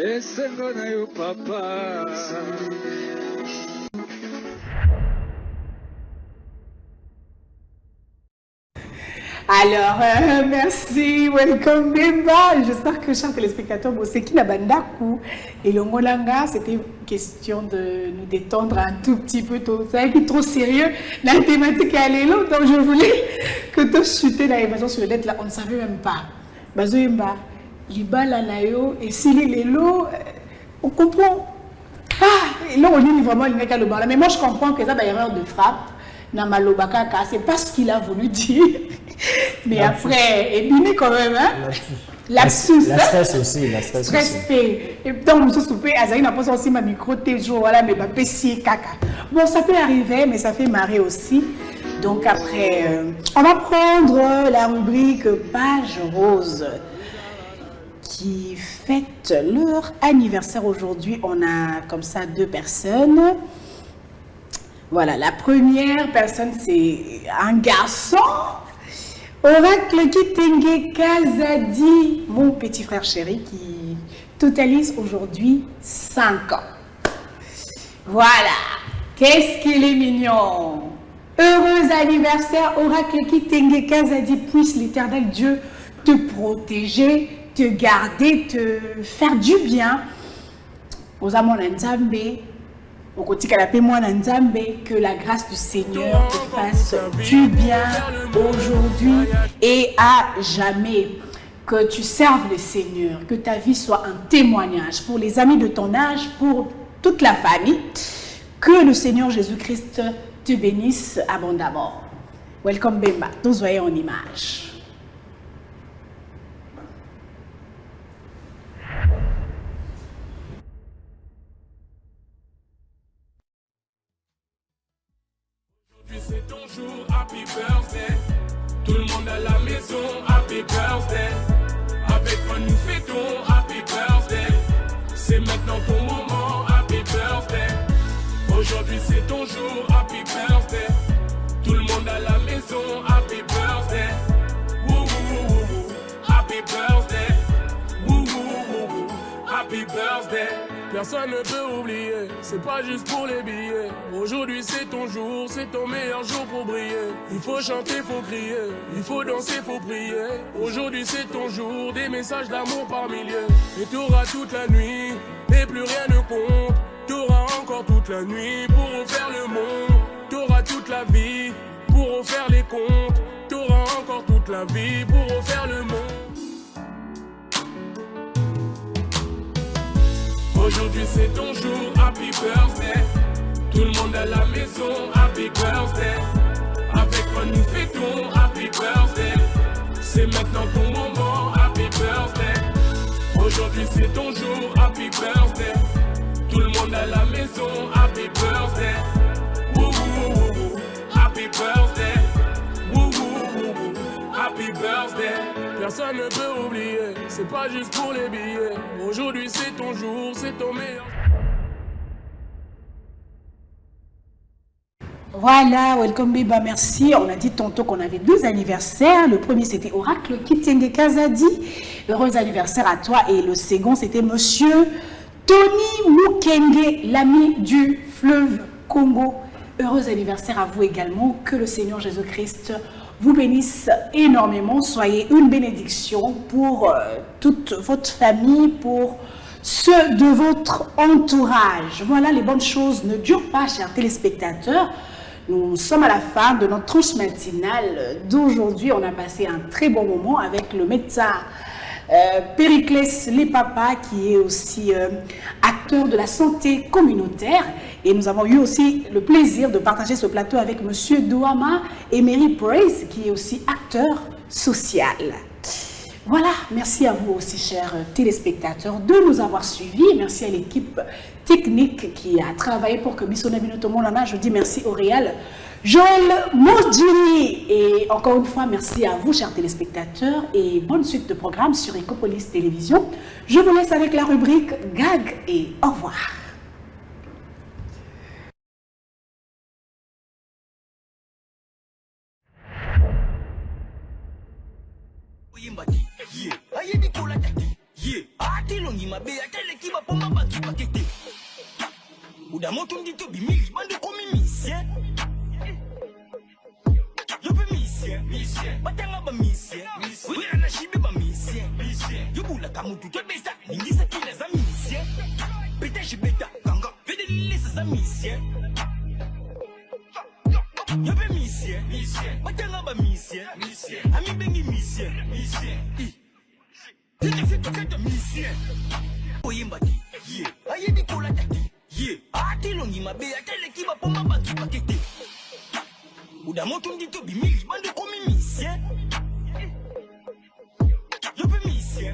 Esengo na yo papa Alors, merci, welcome Bemba. J'espère que chers téléspectateurs, Boseki Nabandaku et le Molanga, c'était question de nous détendre un tout petit peu. Ça a été trop sérieux, la thématique est allée là, donc je voulais que tu chutais dans l'évasion sur le net, là, on ne savait même pas. Bazo Yemba, Libala Nayo, et si les lots, on comprend. Ah, et là, on dit vraiment le mec à le bar. Mais moi, je comprends que ça, il y a erreur de frappe. Namalobakaka, c'est pas ce qu'il a voulu dire. Mais après, et bien quand même, hein? Lapsus. La stress aussi, la stress aussi. Et donc, nous sommes à n'a pas aussi ma micro, voilà, mais ma PC, caca. Bon, ça peut arriver, mais ça fait marrer aussi. Donc après, on va prendre la rubrique Page Rose qui fête leur anniversaire aujourd'hui. On a comme ça 2 personnes. Voilà, la première personne, c'est un garçon. Oracle Kitenge Kazadi, mon petit frère chéri qui totalise aujourd'hui 5 ans. Voilà, qu'est-ce qu'il est mignon. Heureux anniversaire, Oracle Kitenge Kazadi, puisse l'éternel Dieu te protéger, te garder, te faire du bien. Aux amants Nzambe, au côté que la grâce du Seigneur te fasse du bien aujourd'hui et à jamais. Que tu serves le Seigneur, que ta vie soit un témoignage pour les amis de ton âge, pour toute la famille. Que le Seigneur Jésus-Christ te bénisse abondamment. Welcome Bemba, nous voyons en image. c'est ton jour, happy birthday. Tout le monde à la maison, happy birthday. Avec moi nous fêtons, happy birthday. C'est maintenant ton moment, happy birthday. Aujourd'hui c'est ton jour, happy birthday. Tout le monde à la maison, happy birthday. Woo woo woo woo, happy birthday. Woo woo woo woo, happy birthday. Personne ne peut oublier, c'est pas juste pour les billets. Aujourd'hui c'est ton jour, c'est ton meilleur jour pour briller. Il faut chanter, faut crier, il faut danser, faut prier. Aujourd'hui c'est ton jour, des messages d'amour par milliers. Et t'auras toute la nuit, et plus rien ne compte. T'auras encore toute la nuit pour refaire le monde. T'auras toute la vie pour refaire les comptes. T'auras encore toute la vie pour refaire le monde. Aujourd'hui c'est ton jour, happy birthday. Tout le monde à la maison, happy birthday. Avec moi nous fêtons, happy birthday. C'est maintenant ton moment, happy birthday. Aujourd'hui c'est ton jour, happy birthday. Tout le monde à la maison, happy birthday. Woo woo woo woo, happy birthday. Woo woo woo woo, happy birthday. Personne ne peut oublier, c'est pas juste pour les billets. Aujourd'hui c'est ton jour, c'est ton meilleur. Voilà, welcome Biba, merci. On a dit tantôt qu'on avait 2 anniversaires. Le premier c'était Oracle Kitenge Kazadi. Heureux anniversaire à toi. Et le second c'était Monsieur Tony Mukenge, l'ami du fleuve Congo. Heureux anniversaire à vous également. Que le Seigneur Jésus-Christ vous bénisse énormément. Soyez une bénédiction pour toute votre famille, pour ceux de votre entourage. Voilà, les bonnes choses ne durent pas, chers téléspectateurs. Nous sommes à la fin de notre tranche matinale d'aujourd'hui. On a passé un très bon moment avec le médecin Périclès Lepapa, qui est aussi acteur de la santé communautaire. Et nous avons eu aussi le plaisir de partager ce plateau avec Monsieur Douama et Mary Praise, qui est aussi acteur social. Voilà, merci à vous aussi, chers téléspectateurs, de nous avoir suivis. Merci à l'équipe technique qui a travaillé pour que Bissona Binotomolana. Je dis merci au réel Joël Modjini. Et encore une fois, merci à vous, chers téléspectateurs, et bonne suite de programme sur Ecopolis Télévision. Je vous laisse avec la rubrique Gag et au revoir. Yo pe misye